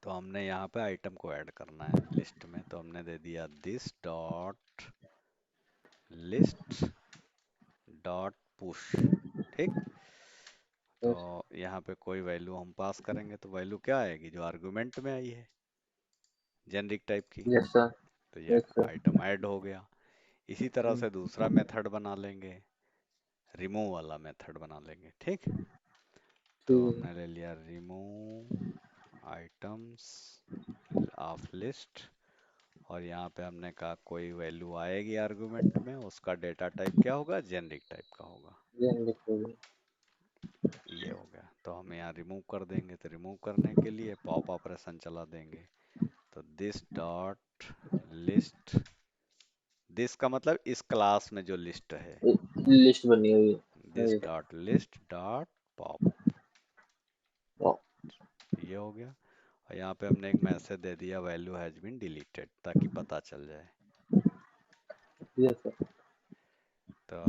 तो हमने यहाँ पे आइटम को ऐड करना है लिस्ट में, तो हमने दे दिया this dot list dot push. ठीक, तो यस। यहाँ पे कोई वैल्यू हम पास करेंगे तो वैल्यू क्या आएगी? जो आर्गुमेंट में आई है, जेनरिक टाइप की। Yes sir. तो ये यस सर। आइटम ऐड हो गया। इसी तरह से दूसरा मेथड बना लेंगे, रिमूव वाला मेथड बना लेंगे। ठीक, तो ठीक है। हमने ले लिया रिमूव आइटम्स ऑफ लिस्ट, और यहाँ पे हमने कहा कोई वैल्यू आएगी आर्गुमेंट में, उसका डेटा टाइप क्या होगा? जेनरिक टाइप का होगा। ये लिखोगे। ये हो गया। तो हम यहाँ रिमूव कर देंगे, तो रिमूव करने के लिए पॉप ऑपरेशन चला देंगे। तो दिस डॉट लिस्ट, दिस का मतलब इस क्लास में जो लिस्ट है, लिस्ट बनी हुई दिस है। डॉट लिस्ट डॉट पॉप, ये हो गया। और यहाँ पे हमने एक मैसेज दे दिया वैल्यू हैज बीन डिलीटेड, ताकि पता चल जाए। Yes sir. तो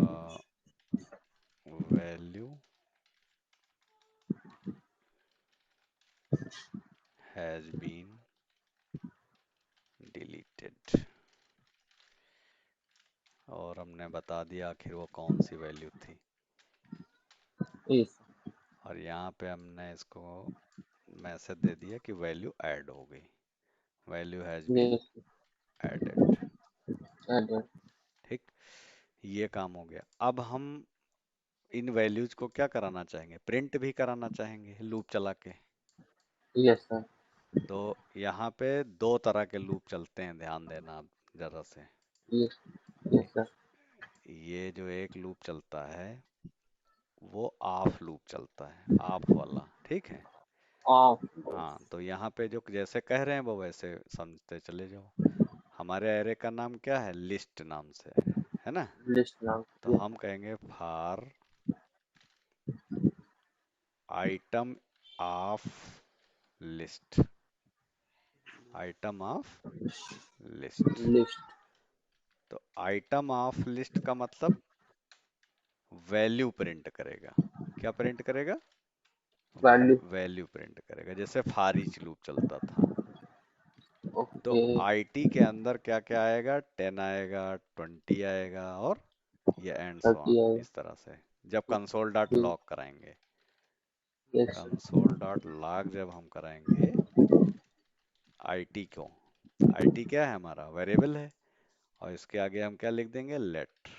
वैल्यू हैज बीन डिलीटेड, और हमने बता दिया आखिर वो कौन सी वैल्यू थी। yes, और यहाँ पे हमने इसको मैसेज दे दिया कि वैल्यू ऐड हो गई, value has been yes, added. added, ठीक, ये काम हो गया। अब हम इन वैल्यूज को क्या कराना चाहेंगे, प्रिंट भी कराना चाहेंगे लूप चला के। yes sir, तो यहाँ पे दो तरह के लूप चलते हैं, ध्यान देना आप जरा से। yes, yes sir, ये जो एक लूप चलता है वो ऑफ लूप चलता है, ऑफ वाला, ठीक है। off, हाँ, तो यहाँ पे जो जैसे कह रहे हैं वो वैसे समझते चले जाओ। हमारे एरे का नाम क्या है, लिस्ट नाम से है ना। list now, तो yes, हम कहेंगे for item of list, item of list. list, तो आइटम ऑफ लिस्ट का मतलब वैल्यू प्रिंट करेगा। क्या प्रिंट करेगा, value, वैल्यू प्रिंट करेगा, जैसे फॉर ईच लूप चलता था। तो okay, आईटी के अंदर क्या क्या आएगा, 10 आएगा, 20 आएगा, और ये एंड सो 30 ऑन, है, इस तरह से। जब कंसोल डॉट yes, लॉग कराएंगे, yes, कंसोल डॉट लॉग जब हम कराएंगे आईटी को, आईटी क्या है, हमारा वेरिएबल है, और इसके आगे हम क्या लिख देंगे, let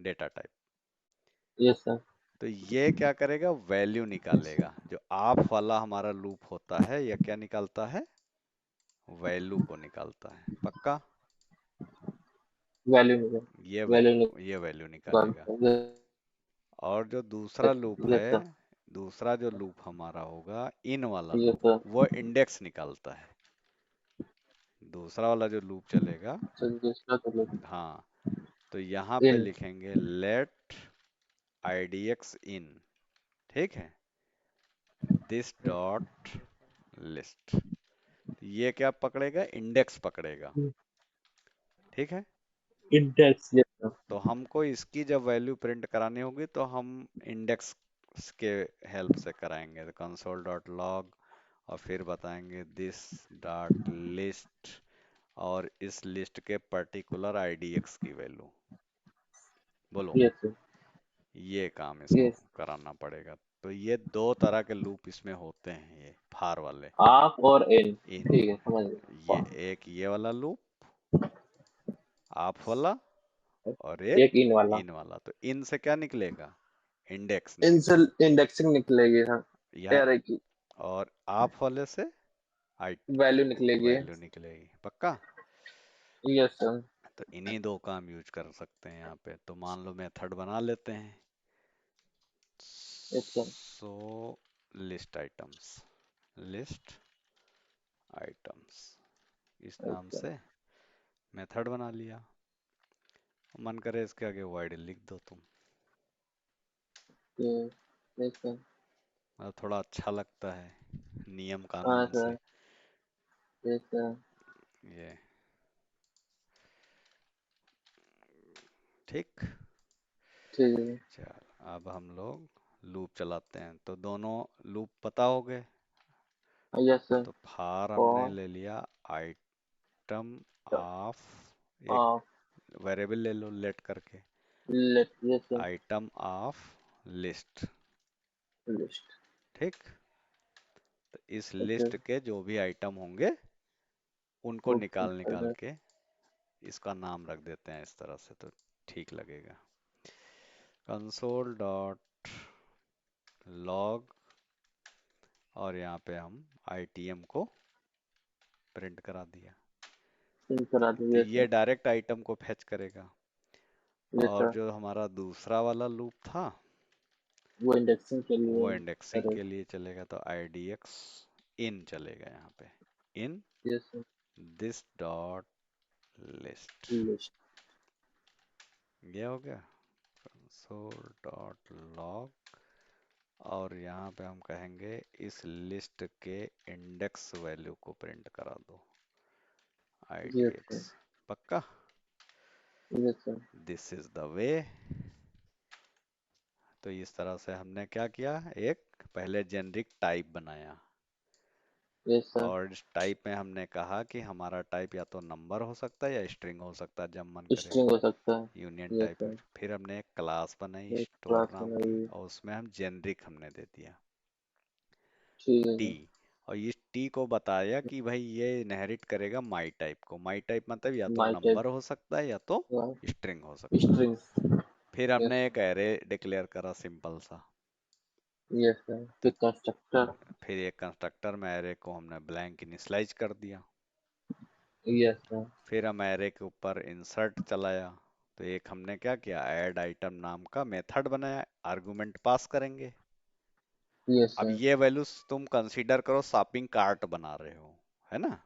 data type. yes sir, तो ये क्या करेगा, वैल्यू निकालेगा। जो आप वाला हमारा लूप होता है यह क्या निकालता है, वैल्यू को निकालता है, पक्का। value निकाल, ये value ये वैल्यू निकालेगा। निकालता है, और जो दूसरा yes, लूप yes है, sir, दूसरा जो लूप हमारा होगा इन वाला yes लूप, sir, वो इंडेक्स निकालता है। दूसरा वाला जो लूप चलेगा, so दूसरा तो look, हाँ, तो यहाँ पे in, लिखेंगे लेट idx in, ठीक है, दिस डॉट लिस्ट। ये क्या पकड़ेगा, इंडेक्स पकड़ेगा, ठीक है। index, yes sir, तो हमको इसकी जब वैल्यू प्रिंट करानी होगी तो हम इंडेक्स के हेल्प से कराएंगे, तो कंसोल डॉट लॉग, और फिर बताएंगे दिस डॉट लिस्ट, और इस लिस्ट के पर्टिकुलर आईडीएक्स की वैल्यू। बोलो, yes sir, ये काम इसको yes, कराना पड़ेगा। तो ये दो तरह के लूप इसमें होते हैं, ये फार वाले। off और in, इन, ठीक है समझ ये गया, एक ये वाला लूप आप वाला, और एक एक in वाला, इन वाला। तो इन से क्या निकलेगा, इंडेक्स इन से निकलेगा, इंडेक्सिंग निकलेगी हाँ, या एरे की और आप वाले से आई वैल्यू निकलेगी, वैल्यू निकलेगी, पक्का। यस सर, तो इन्हीं दो काम यूज कर सकते हैं यहाँ पे। तो मान लो मेथड बना लेते हैं, यस सर, सो लिस्ट आइटम्स, लिस्ट आइटम्स, इस नाम ओके, से मेथड बना लिया। मन करे इसके आगे वाइड लिख दो तुम, यस सर, मतलब थोड़ा अच्छा लगता है नियम हाँ कानून से। सर, यस सर, ये ठीक। ठीक है, चल, अब हम लोग लूप चलाते हैं। तो दोनों लूप पता हो गए। यस सर, तो फार हमने और ले लिया आइटम ऑफ, एक ऑफ, वेरिएबल ले लो लेट करके, let, yes sir, item of list, list, ठीक। तो इस ओके, लिस्ट के जो भी आइटम होंगे उनको ओके, निकाल निकाल के इसका नाम रख देते हैं इस तरह से, तो ठीक लगेगा। कंसोल डॉट लॉग, और यहाँ पे हम आईटीएम को प्रिंट करा दिया। इन करा तो दो, यस ये सर, डायरेक्ट आइटम को फेच करेगा। यस और सर, जो हमारा दूसरा वाला लूप था वो इंडेक्सिंग के वो लिए इंडेक्सिंग करे, के लिए चलेगा। तो idx इन चलेगा यहाँ पे, in yes sir, this dot list. List, ये हो गया कंसोल डॉट लॉग, और यहाँ पे हम कहेंगे इस लिस्ट के इंडेक्स वैल्यू को प्रिंट करा दो, यस idx, सर, पक्का। Yes sir, this is the way. तो इस तरह से हमने क्या किया, एक पहले जेनरिक टाइप बनाया, यस सर। और इस टाइप में हमने कहा कि हमारा टाइप या तो नंबर हो सकता है या स्ट्रिंग हो सकता है, जब मन करे स्ट्रिंग हो सकता है। Union yes type. सर। फिर हमने एक क्लास बनाई एक स्टोर क्लास नाम की, बनाई। और उसमें हम जेनरिक हमने दे दिया ठीक है टी। सर। और इस टी को बताया कि भाई ये इनहेरिट करेगा माई टाइप को। माई टाइप मतलब या तो माई टाइप नंबर हो सकता है या तो स्ट्रिंग हो सकता है। स्ट्रिंग। फिर यस हमने एक एरे डिक्लेयर करा सिंपल सा। Yes sir. तो फिर कंस्ट्रक्टर। फिर एक कंस्ट्रक्टर में एरे को हमने ब्लैंक इनिशियलाइज कर दिया। Yes sir. फिर हम एरे के ऊपर इंसर्ट चलाया। तो एक हमने क्या किया, ऐड आइटम नाम का मेथड बनाया, आर्गुमेंट पास करेंगे। यस अब सर। ये वैल्यूज तुम कंसीडर करो शॉपिंग कार्ट बना रहे हो, है ना।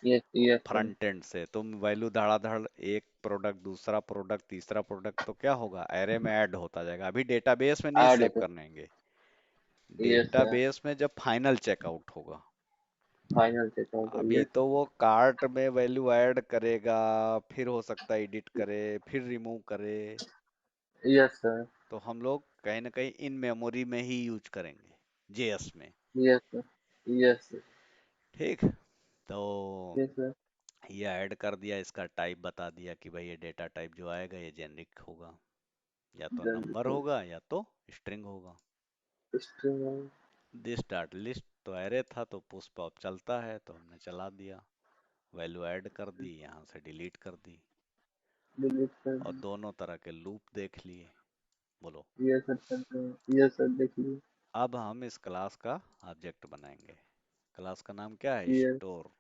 Yes yes sir. Front end से तुम वैल्यू धड़ाधड़, एक प्रोडक्ट दूसरा प्रोडक्ट तीसरा प्रोडक्ट, तो क्या होगा, एरे में ऐड होता जाएगा। अभी डेटाबेस में नहीं ऐड सेव होता करने होंगे, है। Yes sir. डेटाबेस में जब फाइनल चेकआउट होगा। Final checkout. अभी यस तो वो कार्ट में वैल्यू ऐड करेगा, फिर हो सकता है एडिट करे, फिर रिमूव करे। Yes sir. तो हम लोग कहीं ना कहीं इन मेमोरी में ही यूज करेंगे, जेएस में। Yes sir. Yes sir. ठीक। तो यस सर। ये ऐड कर दिया, इसका टाइप बता दिया कि भाई ये डेटा टाइप जो आएगा ये जेनरिक होगा, या तो नंबर होगा या तो स्ट्रिंग होगा। स्ट्रिंग। दिस डॉट लिस्ट तो एरे था, तो पुश पॉप चलता है, तो हमने चला दिया, वैल्यू ऐड कर दी, यहाँ से डिलीट कर दी, डिलीट कर और दी। दोनों तरह के लूप देख लिए। बोलो। यस सर करते हैं। यस सर देखिए। अब हम इस क्लास का ऑब्जेक्ट बनाएंगे। क्लास का नाम क्या है, यस। स्टोर,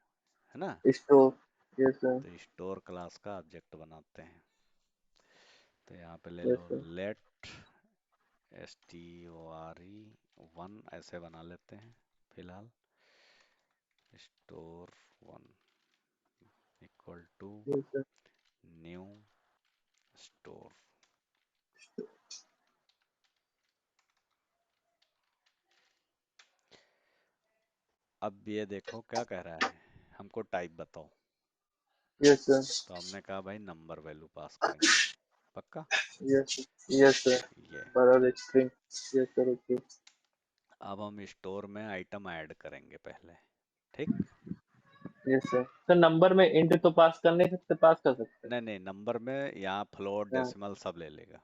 है ना। स्टोर। Yes sir. तो स्टोर क्लास का ऑब्जेक्ट बनाते हैं। तो यहाँ पे ले यस लो सर। लेट STORE1 ऐसे बना लेते हैं फिलहाल। Store one equal to yes sir. New store. अब ये देखो क्या कह रहा है, हमको टाइप बताओ। Yes sir. तो हमने कहा भाई नंबर वैल्यू पास करेंगे, पक्का। यस। Yes sir. ये बराबर स्ट्रिंग। Yes sir okay. अब हम स्टोर में आइटम ऐड करेंगे पहले, ठीक। Yes sir. सर नंबर में इंट तो पास कर नहीं सकते, पास कर सकते हैं। नहीं नहीं, नंबर में यहाँ फ्लोट हाँ। डेसिमल सब ले लेगा।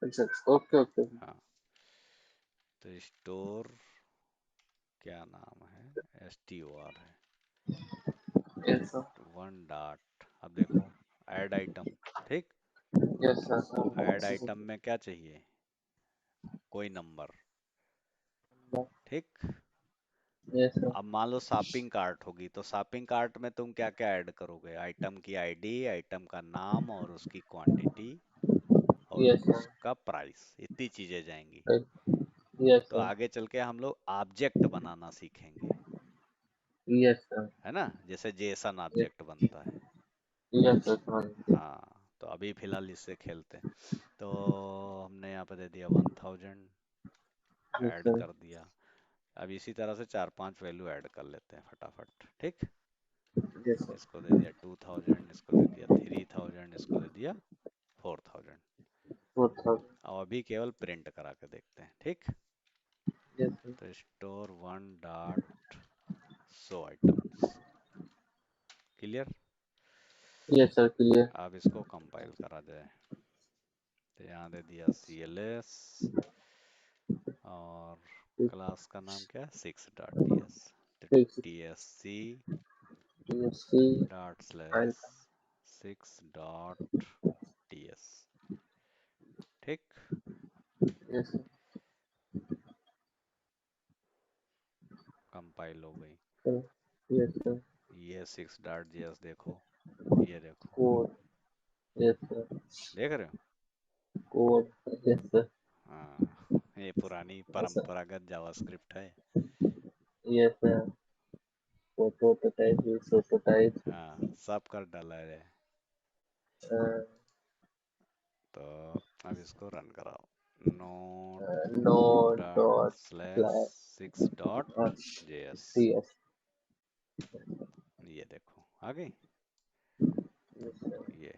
अच्छा ओके ओके। हाँ। तो स्टोर क्या नाम है, STOR है, यस सर। One dot. अब देखो ऐड आइटम, ठीक। Yes add sir. आइटम में क्या चाहिए, कोई नंबर, ठीक। Yes sir. अब मान लो शॉपिंग कार्ट होगी, तो शॉपिंग कार्ट में तुम क्या क्या ऐड करोगे, आइटम की आईडी, आइटम का नाम और उसकी क्वांटिटी और यस सर। उसका प्राइस, इतनी चीजें जाएंगी। यस तो सर। आगे चल के हम लोग ऑब्जेक्ट बनाना सीखेंगे, यस सर। है ना, जैसे जेसन ऑब्जेक्ट बनता है। Yes sir. हाँ, तो अभी फिलहाल इससे खेलते हैं। तो हमने यहाँ पे दे दिया 1000, यस ऐड सर। कर दिया। अब इसी तरह से 4-5 वैल्यू ऐड कर लेते हैं फटाफट, ठीक। Yes sir. इसको दे दिया 2000, इसको दे दिया 3000, इसको दे दिया 4000। 4000। अब अभी केवल प्रिंट करा के देखते हैं, ठीक। Yes sir. तो store one dot show items, clear. Yes sir clear. अब इसको कंपाइल करा जाए। तो यहाँ दे दिया CLS, और क्लास का नाम क्या है, 6.ts। तो TSC TSC dot file slash का। 6.ts, ठीक। यस कंपाइल हो गई। सर। Yes sir. ये 6.js देखो, ये देखो, कोड। Yes sir. देख रहे हो। कोड। Yes sir. हाँ, ये पुरानी परंपरागत जावास्क्रिप्ट है। Yes sir. Prototype prototype. हाँ, सब कर डाला है। तो अब इसको रन कराओ, note node dot dot slash slash 6.js। TS. ये देखो आ गई, यस सर। ये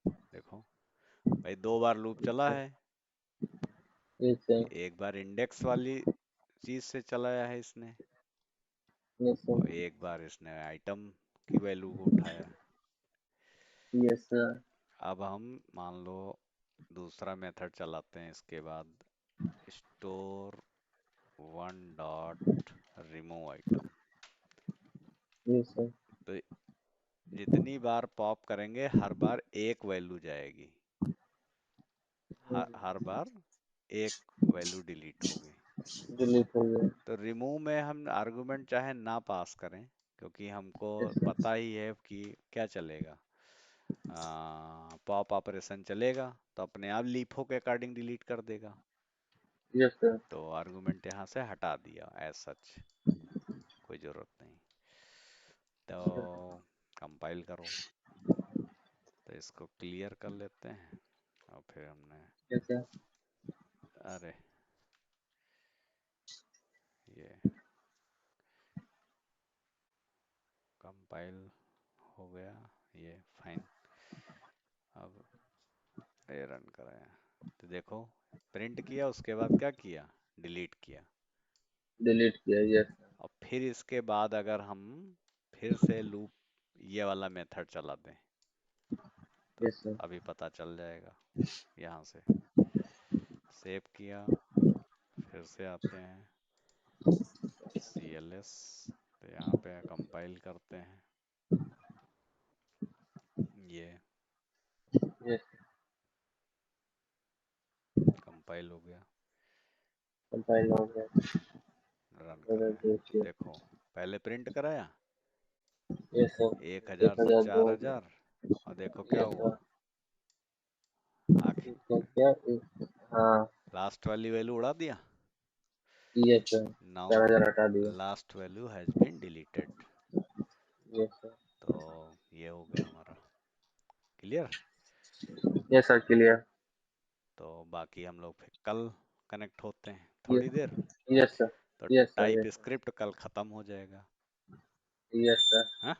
देखो भाई, 2 बार लूप चला है। Yes sir. एक बार इंडेक्स वाली चीज से चलाया है इसने, Yes, sir. और एक बार इसने आइटम की वैल्यू को उठाया। Yes, sir. अब हम मान लो दूसरा मेथड चलाते हैं इसके बाद, store one dot remove item. Yes, sir. तो जितनी बार पॉप करेंगे हर बार एक वैल्यू जाएगी, हर बार एक वैल्यू डिलीट होगी। Delete हो गया। तो रिमूव में हम आर्गुमेंट चाहे ना पास करें, क्योंकि हमको Yes, sir. पता ही है कि क्या चलेगा, पॉप ऑपरेशन चलेगा तो अपने आप लीफो के अकॉर्डिंग डिलीट कर देगा। Yes, sir. तो आर्गुमेंट यहाँ से हटा दिया, एज सच कोई जरूरत नहीं। तो कंपाइल करो, तो इसको क्लियर कर लेते हैं और फिर हमने, Yes, sir. अरे ये कंपाइल हो गया, ये फाइन। अब ये रन कराया तो देखो प्रिंट किया, उसके बाद क्या किया, डिलीट किया। Delete किया। Yes, sir. और फिर इसके बाद अगर हम फिर से लूप ये वाला मेथड चला दें तो Yes, sir. अभी पता चल जाएगा। यहाँ से सेव किया, फिर से आते हैं CLS, तो यहाँ पे कंपाइल करते हैं, ये Yes, कंपाइल हो गया, compile हो गया। रन अगर कराया तो देखिए। देखो पहले प्रिंट कराया Yes, sir. 1000 से 1002। 4000 और देखो क्या Yes, हुआ sir. आखिर इसका क्या हाँ। लास्ट वाली वैल्यू उड़ा दिया। Yes, sir. नाउ 4000 हटा दिया। Last value has been deleted. Yes, sir. तो ये हो गया हमारा क्लियर। Yes, sir. Clear. तो बाकी हम लोग फिर कल कनेक्ट होते हैं Yes. थोड़ी देर। Yes, sir. तो Yes, sir. Type Yes, sir. Script कल खत्म हो जाएगा। Yes, sir. हाँ